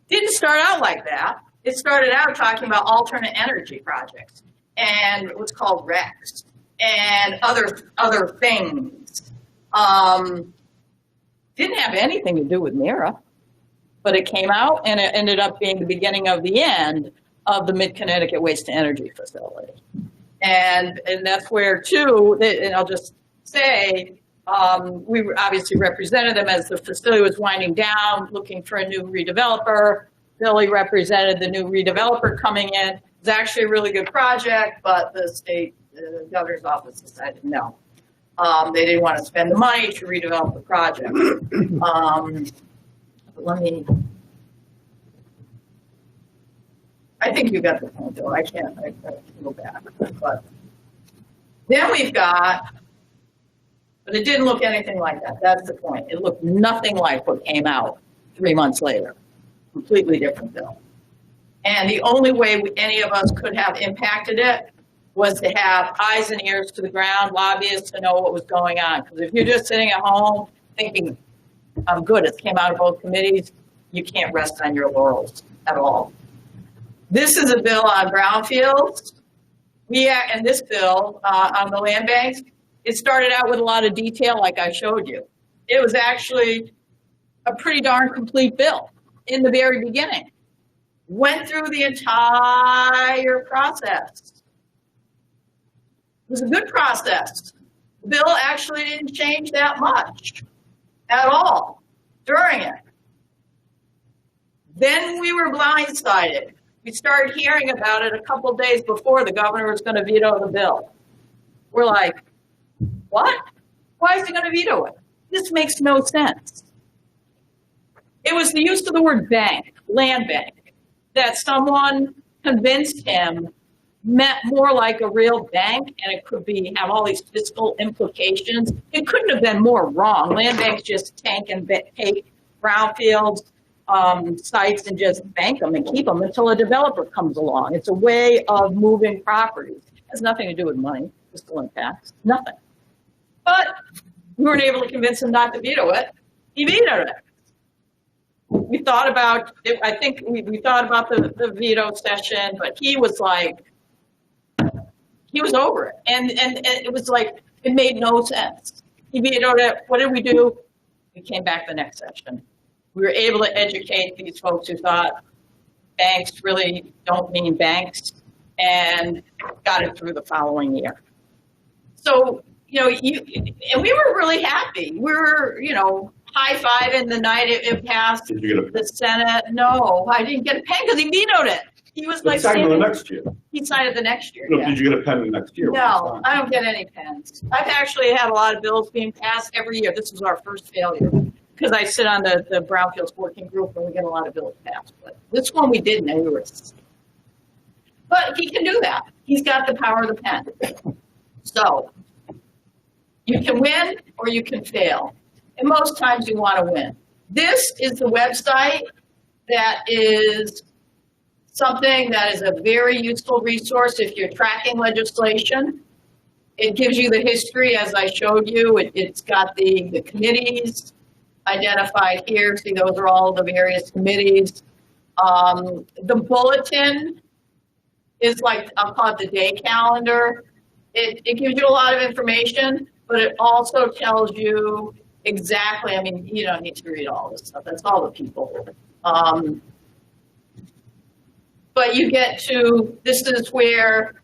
Didn't start out like that. It started out talking about alternate energy projects and what's called RECs and other things. Didn't have anything to do with NERA, but it came out and it ended up being the beginning of the end of the Mid-Connecticut Waste-to-Energy Facility. And that's where, too, and I'll just say, we obviously represented them as the facility was winding down, looking for a new redeveloper. Billy represented the new redeveloper coming in. It's actually a really good project, but the state governor's office decided no. They didn't want to spend the money to redevelop the project. I think you got the point, though. I can't go back. But then we've got, but it didn't look anything like that. That's the point. It looked nothing like what came out 3 months later. Completely different bill. And the only way any of us could have impacted it was to have eyes and ears to the ground, lobbyists to know what was going on. Because if you're just sitting at home thinking, I'm good, it came out of both committees, you can't rest on your laurels at all. This is a bill on brownfields. And this bill on the land banks, it started out with a lot of detail like I showed you. It was actually a pretty darn complete bill in the very beginning. Went through the entire process. It was a good process. The bill actually didn't change that much at all during it. Then we were blindsided. We started hearing about it a couple days before the governor was going to veto the bill. We're like, what? Why is he going to veto it? This makes no sense. It was the use of the word bank, land bank, that someone convinced him meant more like a real bank, and it could have all these fiscal implications. It couldn't have been more wrong. Land banks just take brownfields sites and just bank them and keep them until a developer comes along. It's a way of moving properties. It has nothing to do with money, fiscal impacts, nothing. But we weren't able to convince him not to veto it. He vetoed it. We thought about it, I think we thought about the veto session, but he was like, he was over it. And it was like, it made no sense. He vetoed it. What did we do? We came back the next session. We were able to educate these folks who thought banks really don't mean banks, and got it through the following year. So, and we were really happy. We were, high-fiving the night it passed Did you get a the Senate. No, I didn't get a pen because he vetoed it. He was like, signed it the next year? He signed it the next year. No, Yeah. did you get a pen the next year? No, I don't get any pens. I've actually had a lot of bills being passed every year. This was our first failure because I sit on the Brownfields Working Group and we get a lot of bills passed. But this one we didn't, and we were. But he can do that. He's got the power of the pen. So you can win or you can fail. And most times you want to win. This is the website that is something that is a very useful resource if you're tracking legislation. It gives you the history, as I showed you. It's got the committees identified here. See, those are all the various committees. The bulletin is like, I'll call it the day calendar. It gives you a lot of information, but it also tells you exactly, I mean, you don't need to read all this stuff. That's all the people. But you get to, this is where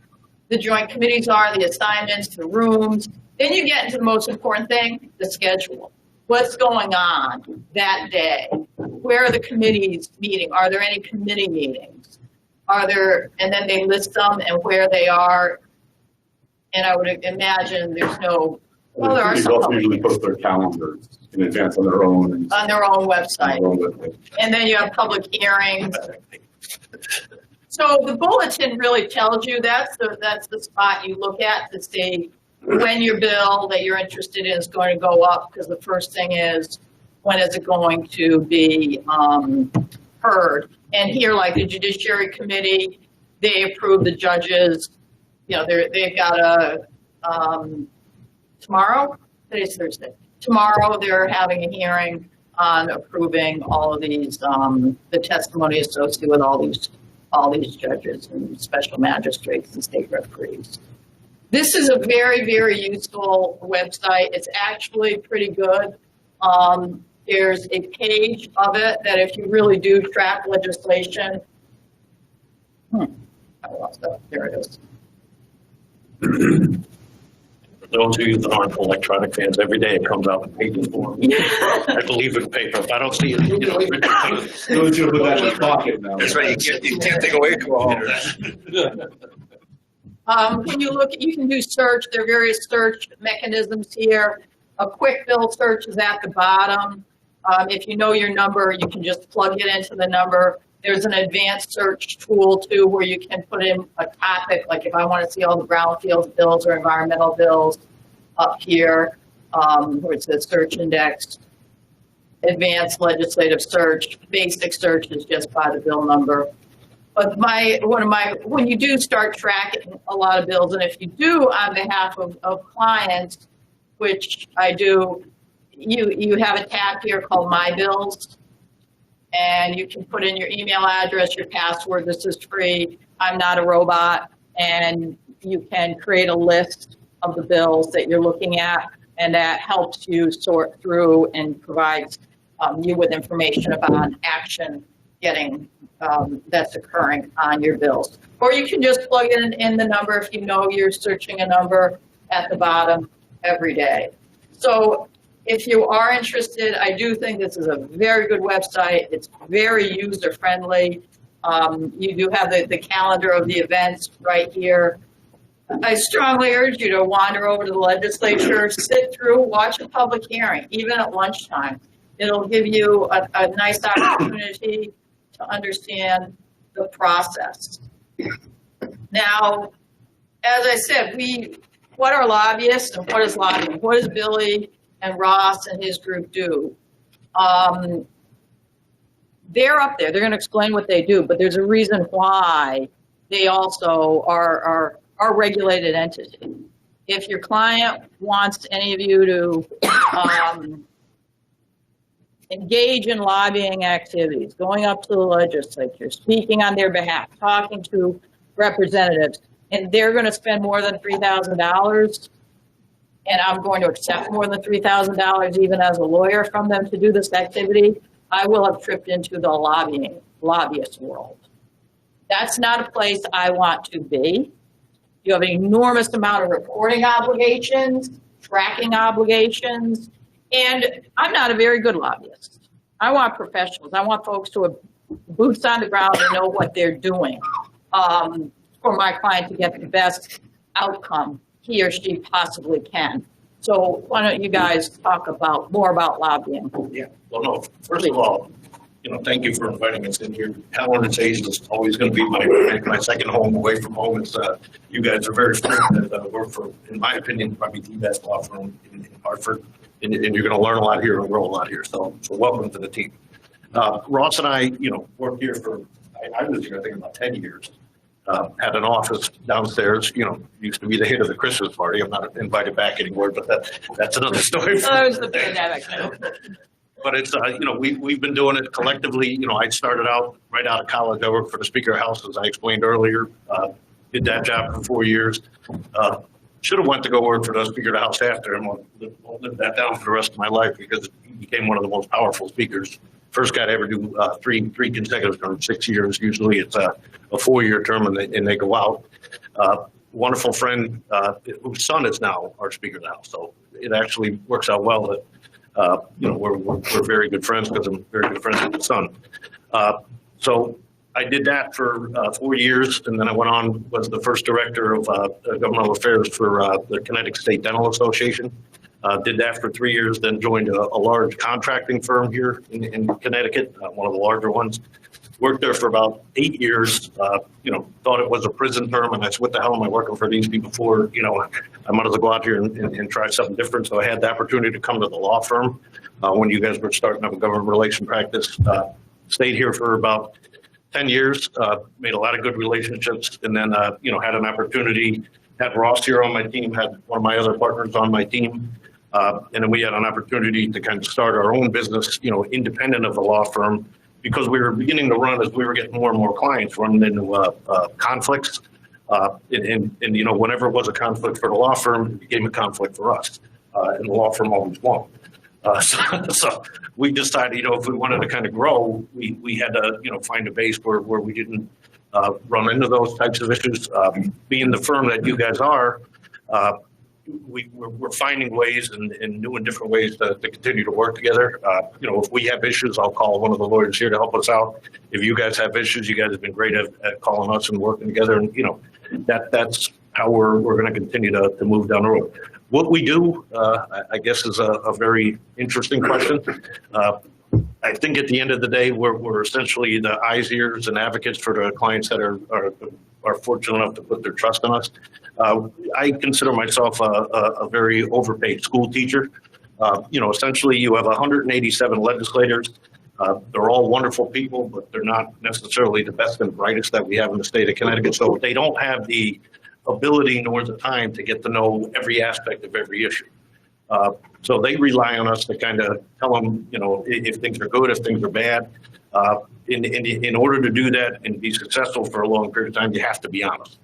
the joint committees are, the assignments, the rooms. Then you get into the most important thing, the schedule. What's going on that day? Where are the committees meeting? Are there any committee meetings? Are there, and then they list them and where they are. And I would imagine there's no, well, there are They some also public usually post their calendars in advance on their own. website. And then you have public hearings. So the bulletin really tells you that's the spot you look at to see when your bill that you're interested in is going to go up, because the first thing is, when is it going to be heard? And here, like the Judiciary Committee, they approve the judges. You know, they've got a, tomorrow, today's Thursday. Tomorrow they're having a hearing on approving all of these, the testimony associated with all these judges and special magistrates and state referees. This is a very, very useful website. It's actually pretty good. There's a page of it that if you really do track legislation, I lost that, there it is. For those of you that aren't electronic fans, every day it comes out in paper form. I believe in paper. If I don't see it, you know. Those who put that in their pocket now. That's right, you can't take away from all When you look, you can do search. There are various search mechanisms here. A quick bill search is at the bottom. If you know your number, you can just plug it into the number. There's an advanced search tool too, where you can put in a topic, like if I want to see all the brownfield bills or environmental bills up here, where it says search index. Advanced legislative search, basic search is just by the bill number. But when you do start tracking a lot of bills, and if you do on behalf of clients, which I do, you have a tab here called My Bills, and you can put in your email address, your password. This is free. I'm not a robot, and you can create a list of the bills that you're looking at, and that helps you sort through and provides you with information about action that's occurring on your bills. Or you can just plug in the number if you know you're searching a number at the bottom every day. So if you are interested, I do think this is a very good website. It's very user-friendly. You do have the calendar of the events right here. I strongly urge you to wander over to the legislature, sit through, watch a public hearing, even at lunchtime. It'll give you a nice opportunity to understand the process. Now, as I said, what are lobbyists and what is lobbying? What does Billy and Ross and his group do? They're up there. They're going to explain what they do, but there's a reason why they also are a regulated entity. If your client wants any of you to engage in lobbying activities, going up to the legislature, speaking on their behalf, talking to representatives, and they're going to spend more than $3,000, and I'm going to accept more than $3,000 even as a lawyer from them to do this activity, I will have tripped into the lobbyist world. That's not a place I want to be. You have an enormous amount of reporting obligations, tracking obligations, and I'm not a very good lobbyist. I want professionals. I want folks who have boots on the ground and know what they're doing for my client to get the best outcome he or she possibly can. So why don't you guys talk more about lobbying? Yeah, well, no, first of all, thank you for inviting us in here. Howard and Hayes is always going to be my second home away from home. It's, you guys are very fortunate that work for, in my opinion, probably the best law firm in Hartford. and you're going to learn a lot here and grow a lot here. So welcome to the team. Ross and I, worked here for, I was here, I think, about 10 years. Had an office downstairs, used to be the hit of the Christmas party. I'm not invited back anymore, but that's another story. That was the pandemic. But it's, we've been doing it collectively. I started out right out of college. I worked for the Speaker of the House, as I explained earlier. Did that job for 4 years. Should have went to go work for the Speaker of the House after, and won't live that down for the rest of my life because he became one of the most powerful speakers. First guy to ever do three consecutive terms, 6 years. Usually it's a 4-year term, and they go out. Wonderful friend whose son is now our Speaker of the House. So it actually works out well that we're very good friends because I'm very good friends with his son. So I did that for 4 years, and then I went on, was the first director of governmental affairs for the Connecticut State Dental Association. Did that for 3 years, then joined a large contracting firm here in Connecticut, one of the larger ones. Worked there for about 8 years, thought it was a prison term, and I said, what the hell am I working for these people for? I might as well go out here and try something different. So I had the opportunity to come to the law firm when you guys were starting up a government relation practice. Stayed here for about 10 years, made a lot of good relationships, and then, had an opportunity, had Ross here on my team, had one of my other partners on my team. And then we had an opportunity to kind of start our own business, independent of the law firm, because we were beginning to run as we were getting more and more clients running into conflicts. And whenever it was a conflict for the law firm, it became a conflict for us. And the law firm always won. So we decided, if we wanted to kind of grow, we had to, find a base where we didn't run into those types of issues. Being the firm that you guys are, we're finding ways and new and different ways to continue to work together. If we have issues, I'll call one of the lawyers here to help us out. If you guys have issues, you guys have been great at calling us and working together. And, that's how we're going to continue to move down the road. What we do, I guess, is a very interesting question. I think at the end of the day, we're essentially the eyes, ears, and advocates for the clients that are fortunate enough to put their trust in us. I consider myself a very overpaid school teacher. Essentially, you have 187 legislators. They're all wonderful people, but they're not necessarily the best and brightest that we have in the state of Connecticut. So they don't have the ability nor the time to get to know every aspect of every issue. So they rely on us to kind of tell them, if things are good, if things are bad. In order to do that and be successful for a long period of time, you have to be honest.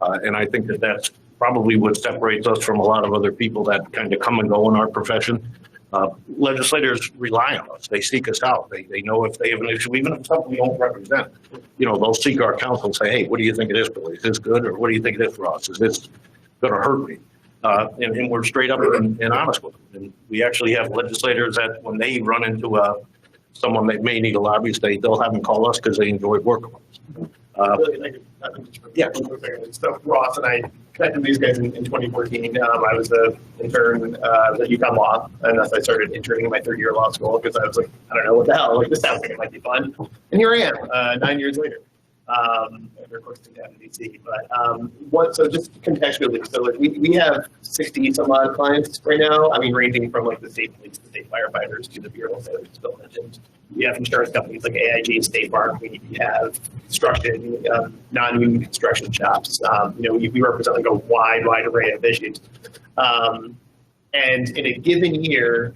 And I think that's probably what separates us from a lot of other people that kind of come and go in our profession. Legislators rely on us. They seek us out. They know if they have an issue, even if it's something we don't represent. They'll seek our counsel and say, hey, what do you think of this, Billy? Is this good? Or what do you think of this, Ross? Is this going to hurt me? And we're straight up and honest with them. And we actually have legislators that when they run into someone that may need a lobbyist, they'll have them call us because they enjoy working with us. Yeah. So Ross and I connected with these guys in 2014. I was an intern at UConn Law, and thus I started interning in my third year of law school because I was like, I don't know what the hell, this sounds like it might be fun. And here I am, 9 years later. They're close to down in DC, but so just contextually, so we have 60 some odd clients right now. I mean, ranging from the state police, the state firefighters to the bureau that I just mentioned. We have insurance companies like AIG, State Farm. We have construction, non-union construction shops. We represent a wide array of issues. And in a given year,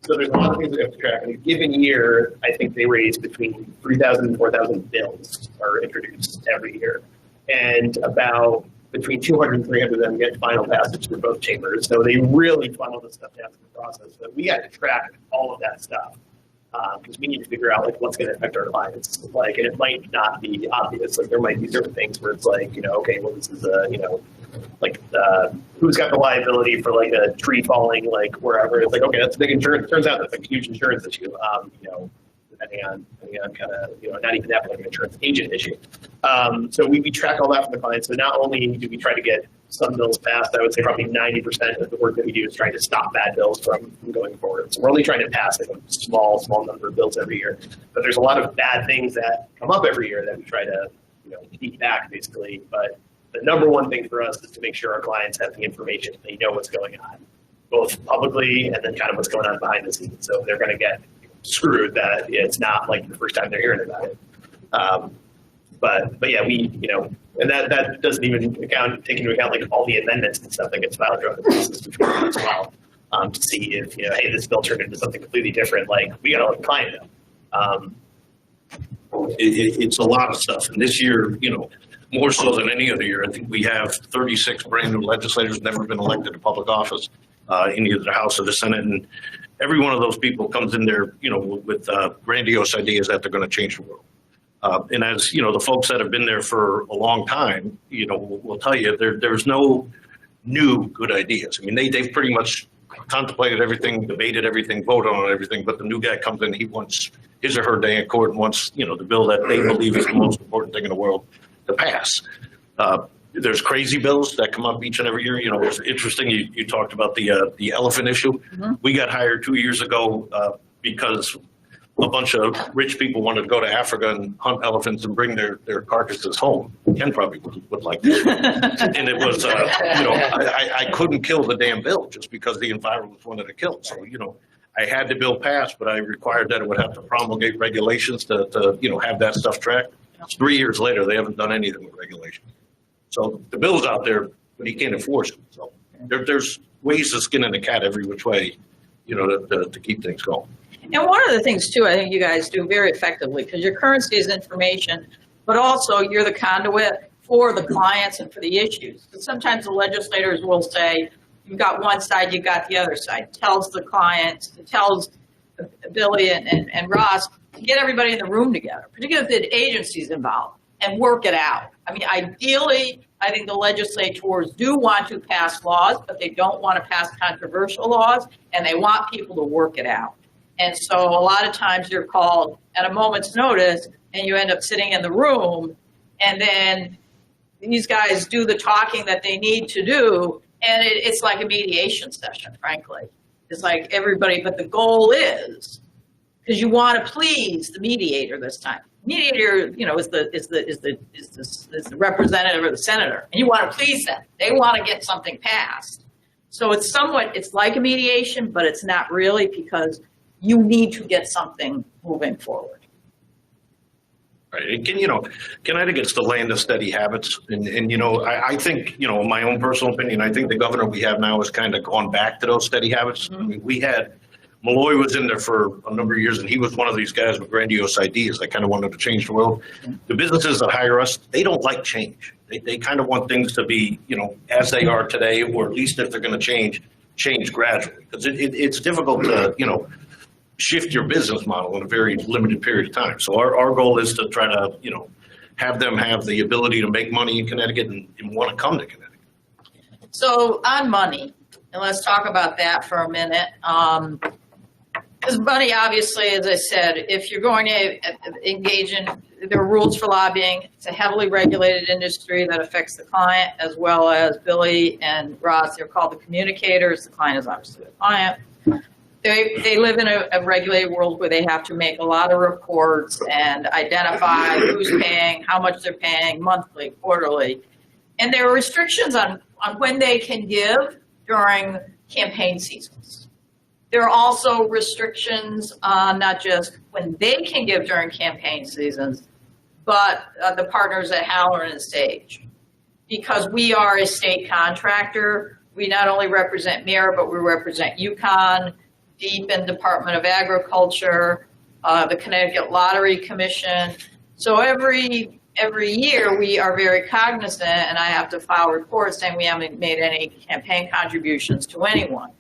so there's a lot of things that we have to track. In a given year, I think they raise between 3,000 and 4,000 bills are introduced every year. And about between 200 and 300 of them get final passage through both chambers. So they really funnel this stuff down through the process. But we got to track all of that stuff because we need to figure out what's going to affect our clients. And it might not be obvious. There might be certain things where it's okay, well, this is who's got the liability for a tree falling wherever. It's okay, that's a big insurance. Turns out that's a huge insurance issue. Depending on kind of not even that, an insurance agent issue. So we track all that from the clients. So not only do we try to get some bills passed, I would say probably 90% of the work that we do is trying to stop bad bills from going forward. So we're only trying to pass a small number of bills every year. But there's a lot of bad things that come up every year that we try to beat back basically. But the number one thing for us is to make sure our clients have the information, they know what's going on both publicly and then kind of what's going on behind the scenes. So they're going to get screwed that it's not like the first time they're hearing about it. But yeah, and that doesn't even take into account like all the amendments and stuff that gets filed throughout the process as well, to see if, hey, this bill turned into something completely different. Like, we got to let the client know. It's a lot of stuff. And this year, more so than any other year, I think we have 36 brand new legislators never been elected to public office in either the House or the Senate. And every one of those people comes in there, with grandiose ideas that they're going to change the world. And as the folks that have been there for a long time, will tell you there's no new good ideas. I mean, they've pretty much contemplated everything, debated everything, voted on everything, but the new guy comes in, he wants his or her day in court and wants, the bill that they believe is the most important thing in the world to pass. There's crazy bills that come up each and every year. It's interesting. You talked about the elephant issue. Mm-hmm. We got hired 2 years ago because a bunch of rich people wanted to go to Africa and hunt elephants and bring their carcasses home. Ken probably would like that. And it was, I couldn't kill the damn bill just because the environment wanted to kill it. So, I had the bill passed, but I required that it would have to promulgate regulations to have that stuff tracked. 3 years later, they haven't done anything with regulations. So the bill's out there, but he can't enforce it. So there's ways to skin in the cat every which way, to keep things going. And one of the things, too, I think you guys do very effectively, because your currency is information, but also you're the conduit for the clients and for the issues. Because sometimes the legislators will say, you've got one side, you've got the other side. Tells the clients, tells Billy and Ross to get everybody in the room together, particularly if the agency's involved, and work it out. I mean, ideally, I think the legislators do want to pass laws, but they don't want to pass controversial laws, and they want people to work it out. And so a lot of times you're called at a moment's notice and you end up sitting in the room, and then these guys do the talking that they need to do. And it's like a mediation session, frankly. It's like everybody, but the goal is, because you want to please the mediator this time. Mediator, is the representative or the senator, and you want to please them. They want to get something passed. So it's like a mediation, but it's not really, because you need to get something moving forward. Right. And Connecticut's the land of steady habits. And I think, in my own personal opinion, I think the governor we have now has kind of gone back to those steady habits. Mm-hmm. I mean, we had, Malloy was in there for a number of years, and he was one of these guys with grandiose ideas that kind of wanted to change the world. Mm-hmm. The businesses that hire us, they don't like change. They kind of want things to be, as they are today, or at least if they're going to change gradually. Because it's difficult to, shift your business model in a very limited period of time. So our goal is to try to, have them have the ability to make money in Connecticut and want to come to Connecticut. So on money, and let's talk about that for a minute. Because money, obviously, as I said, if you're going to engage in, there are rules for lobbying. It's a heavily regulated industry that affects the client, as well as Billy and Ross. They're called the communicators. The client is obviously the client. They live in a regulated world where they have to make a lot of reports and identify who's paying, how much they're paying, monthly, quarterly. And there are restrictions on when they can give during campaign seasons. There are also restrictions on not just when they can give during campaign seasons, but the partners at Halloran and Sage. Because we are a state contractor, we not only represent Mira, but we represent UConn, Deep in Department of Agriculture, the Connecticut Lottery Commission. So every year we are very cognizant, and I have to file reports saying we haven't made any campaign contributions to anyone.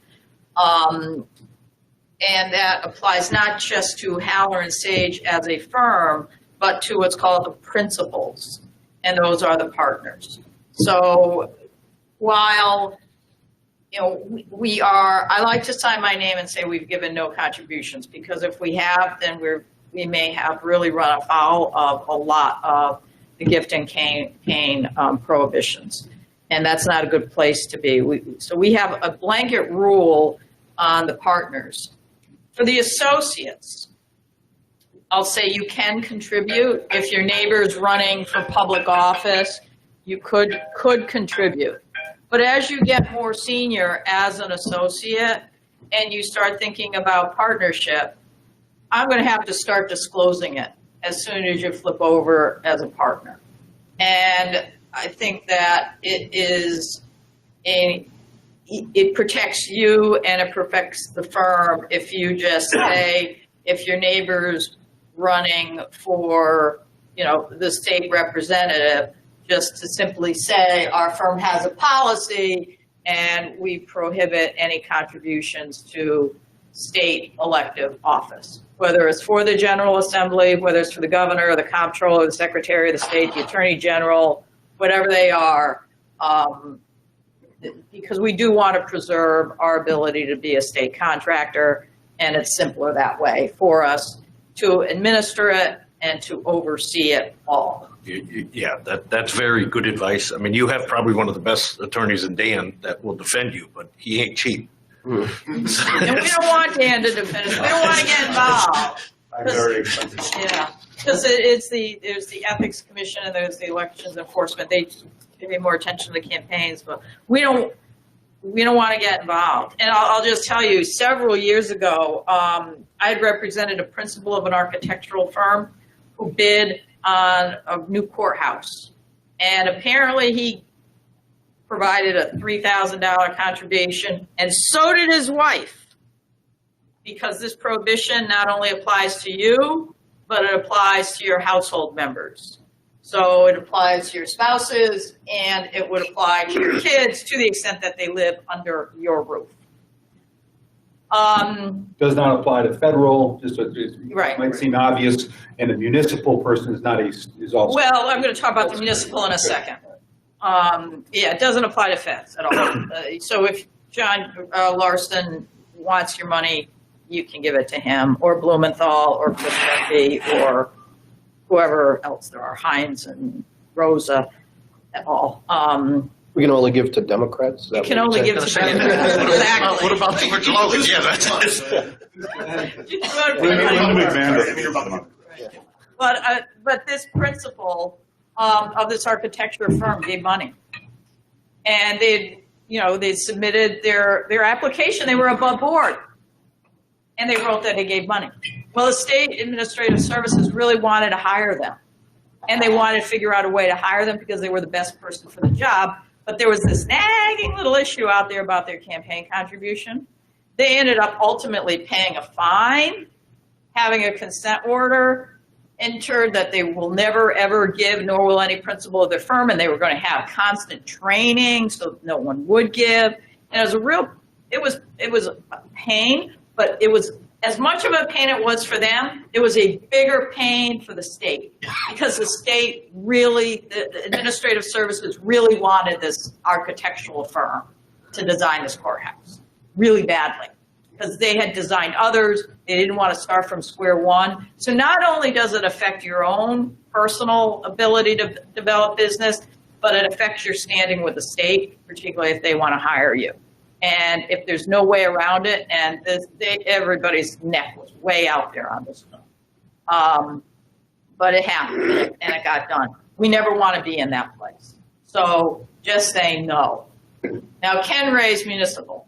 And that applies not just to Halloran and Sage as a firm, but to what's called the principals, and those are the partners. So while I like to sign my name and say we've given no contributions, because if we have, then we may have really run afoul of a lot of the gift and cane prohibitions, and that's not a good place to be. So we have a blanket rule on the partners. For the associates, I'll say you can contribute. If your neighbor's running for public office, you could contribute. But as you get more senior as an associate and you start thinking about partnership, I'm going to have to start disclosing it as soon as you flip over as a partner. And I think that it protects you and it protects the firm if you just say, if your neighbor's running for, the state representative, just to simply say our firm has a policy and we prohibit any contributions to state elective office, whether it's for the General Assembly, whether it's for the governor or the comptroller, the secretary of the state, the attorney general, whatever they are, because we do want to preserve our ability to be a state contractor, and it's simpler that way for us to administer it and to oversee it all. Yeah, that's very good advice. I mean, you have probably one of the best attorneys in Dan that will defend you, but he ain't cheap. And we don't want Dan to defend us. We don't want to get involved. I'm very expensive. Yeah, because there's the ethics commission and there's the elections enforcement. They pay more attention to the campaigns, but we don't want to get involved. And I'll just tell you, several years ago, I had represented a principal of an architectural firm who bid on a new courthouse, and apparently he provided a $3,000 contribution, and so did his wife, because this prohibition not only applies to you, but it applies to your household members. So it applies to your spouses, and it would apply to your kids to the extent that they live under your roof. Does not apply to federal, just Right. might seem obvious, and a municipal person is also. Well, I'm going to talk about the municipal in a second. Yeah, it doesn't apply to feds at all. So if John Larson wants your money, you can give it to him, or Blumenthal, or Chris Murphy, or whoever else there are, Hines and Rosa, et al. We can only give to Democrats? You can only give to Democrats. Exactly. What about George Logan? Yeah, that's But this principal of this architecture firm gave money, and they submitted their application. They were above board, and they wrote that they gave money. Well, the state administrative services really wanted to hire them, and they wanted to figure out a way to hire them because they were the best person for the job. But there was this nagging little issue out there about their campaign contribution. They ended up ultimately paying a fine, having a consent order, entered that they will never ever give, nor will any principal of their firm, and they were going to have constant training so no one would give. And it was a pain, but it was as much of a pain it was for them, it was a bigger pain for the state, because the state really, the administrative services really wanted this architectural firm to design this courthouse really badly, because they had designed others. They didn't want to start from square one. So not only does it affect your own personal ability to develop business, but it affects your standing with the state, particularly if they want to hire you. And if there's no way around it, and everybody's neck was way out there on this one. But it happened, and it got done. We never want to be in that place. So just say no. Now, Ken raised municipal.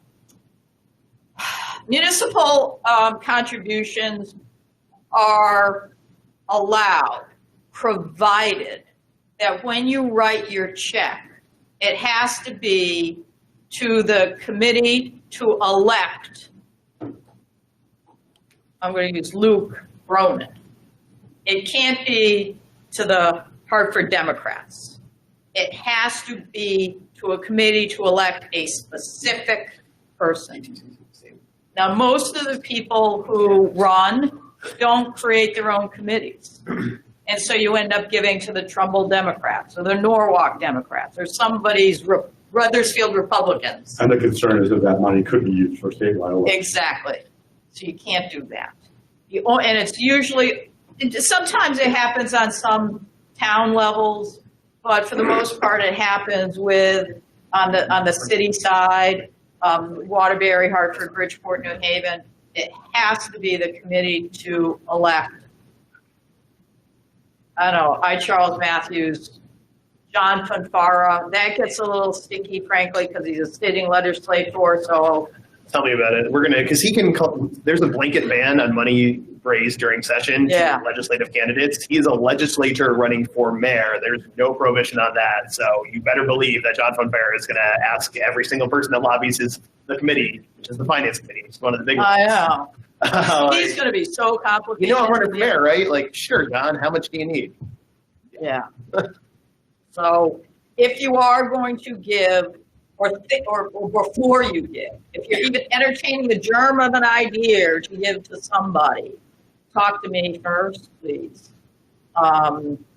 Municipal contributions are allowed, provided that when you write your check, it has to be to the committee to elect, I'm going to use Luke Bronin. It can't be to the Hartford Democrats. It has to be to a committee to elect a specific person. Now, most of the people who run don't create their own committees. And so you end up giving to the Trumbull Democrats or the Norwalk Democrats or somebody's Rutherford Republicans. And the concern is that money could be used for statewide elections. Exactly. So you can't do that. And it's usually, sometimes it happens on some town levels, but for the most part it happens on the city side, Waterbury, Hartford, Bridgeport, New Haven. It has to be the committee to elect, I don't know, Charles Matthews, John Fanfara. That gets a little sticky, frankly, because he's a sitting legislator, so. Tell me about it. We're gonna, because there's a blanket ban on money raised during session Yeah. to legislative candidates. He is a legislator running for mayor. There's no prohibition on that. So you better believe that John Fanfara is gonna ask every single person that lobbies the committee, which is the finance committee, which is one of the big ones. I know. He's gonna be so complicated. You know I'm running for mayor, right? Like, sure, John, how much do you need? Yeah. So if you are going to give, or before you give, if you're even entertaining the germ of an idea to give to somebody, talk to me first, please. I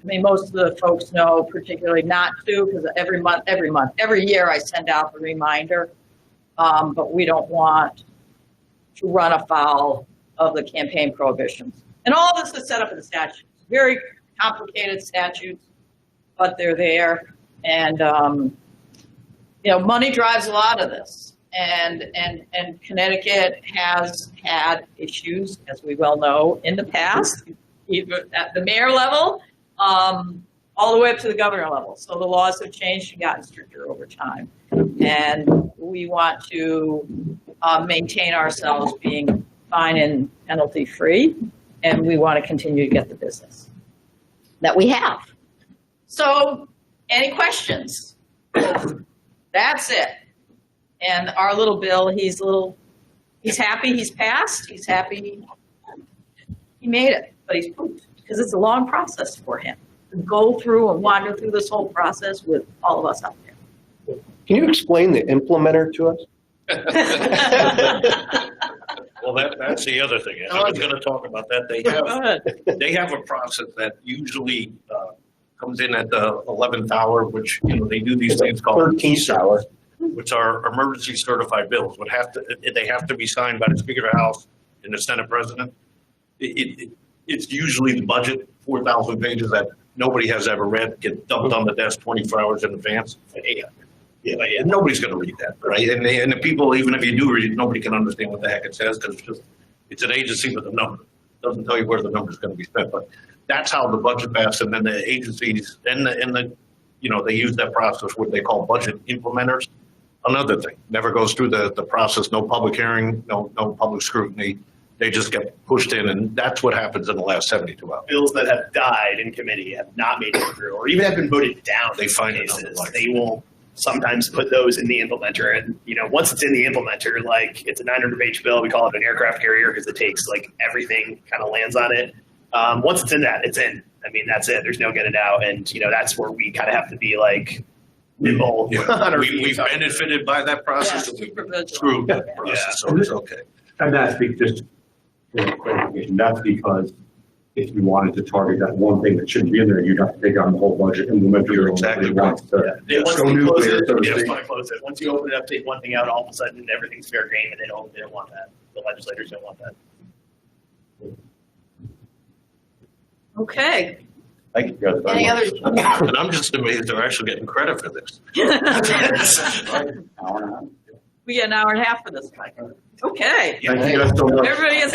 mean, most of the folks know particularly not to, because every year I send out the reminder, but we don't want to run afoul of the campaign prohibitions. And all this is set up in the statutes, very complicated statutes, but they're there. And, you know, money drives a lot of this. And Connecticut has had issues, as we well know, in the past, either at the mayor level, all the way up to the governor level. So the laws have changed and gotten stricter over time. And we want to maintain ourselves being fine and penalty free. And we want to continue to get the business that we have. So any questions? That's it. And our little Bill, he's happy he's passed. He's happy he made it, but he's pooped because it's a long process for him to go through and wander through this whole process with all of us out there. Can you explain the implementer to us? Well, that's the other thing. I was going to talk about that. They have a process that usually comes in at the 11th hour, which, you know, they do these things called 13th hour, which are emergency certified bills. They have to be signed by the Speaker of the House and the Senate President. It's usually the budget, 4,000 pages that nobody has ever read, get dumped on the desk 24 hours in advance. Yeah, nobody's going to read that, right? And the people, even if you do read it, nobody can understand what the heck it says because it's an agency with a number. It doesn't tell you where the number is going to be spent. But that's how the budget passes, and then the agencies and the you know, they use that process, what they call budget implementers. Another thing, never goes through the process, no public hearing, no public scrutiny. They just get pushed in, and that's what happens in the last 72 hours. Bills that have died in committee have not made it through, or even have been voted down. They find it. They will sometimes put those in the implementer, and you know, once it's in the implementer, like it's a 900-page bill. We call it an aircraft carrier because it takes like everything kind of lands on it. Once it's in that, it's in. I mean, that's it. There's no getting out, and you know, that's where we kind of have to be like nimble. Yeah. We've benefited by that process. Yeah, and we've screwed that process, so it's okay. And that's just for clarification, that's because if you wanted to target that one thing that shouldn't be in there, you'd have to take on the whole budget and implement your own. Exactly right. Once they close it, they just want to close it. Once you open it up, take one thing out, all of a sudden everything's fair game, and they don't want that. The legislators don't want that. Okay. Thank you guys very Any much. other? And I'm just amazed they're actually getting credit for this. We get an hour and a half for this. Okay. Thank you guys so much. Everybody is.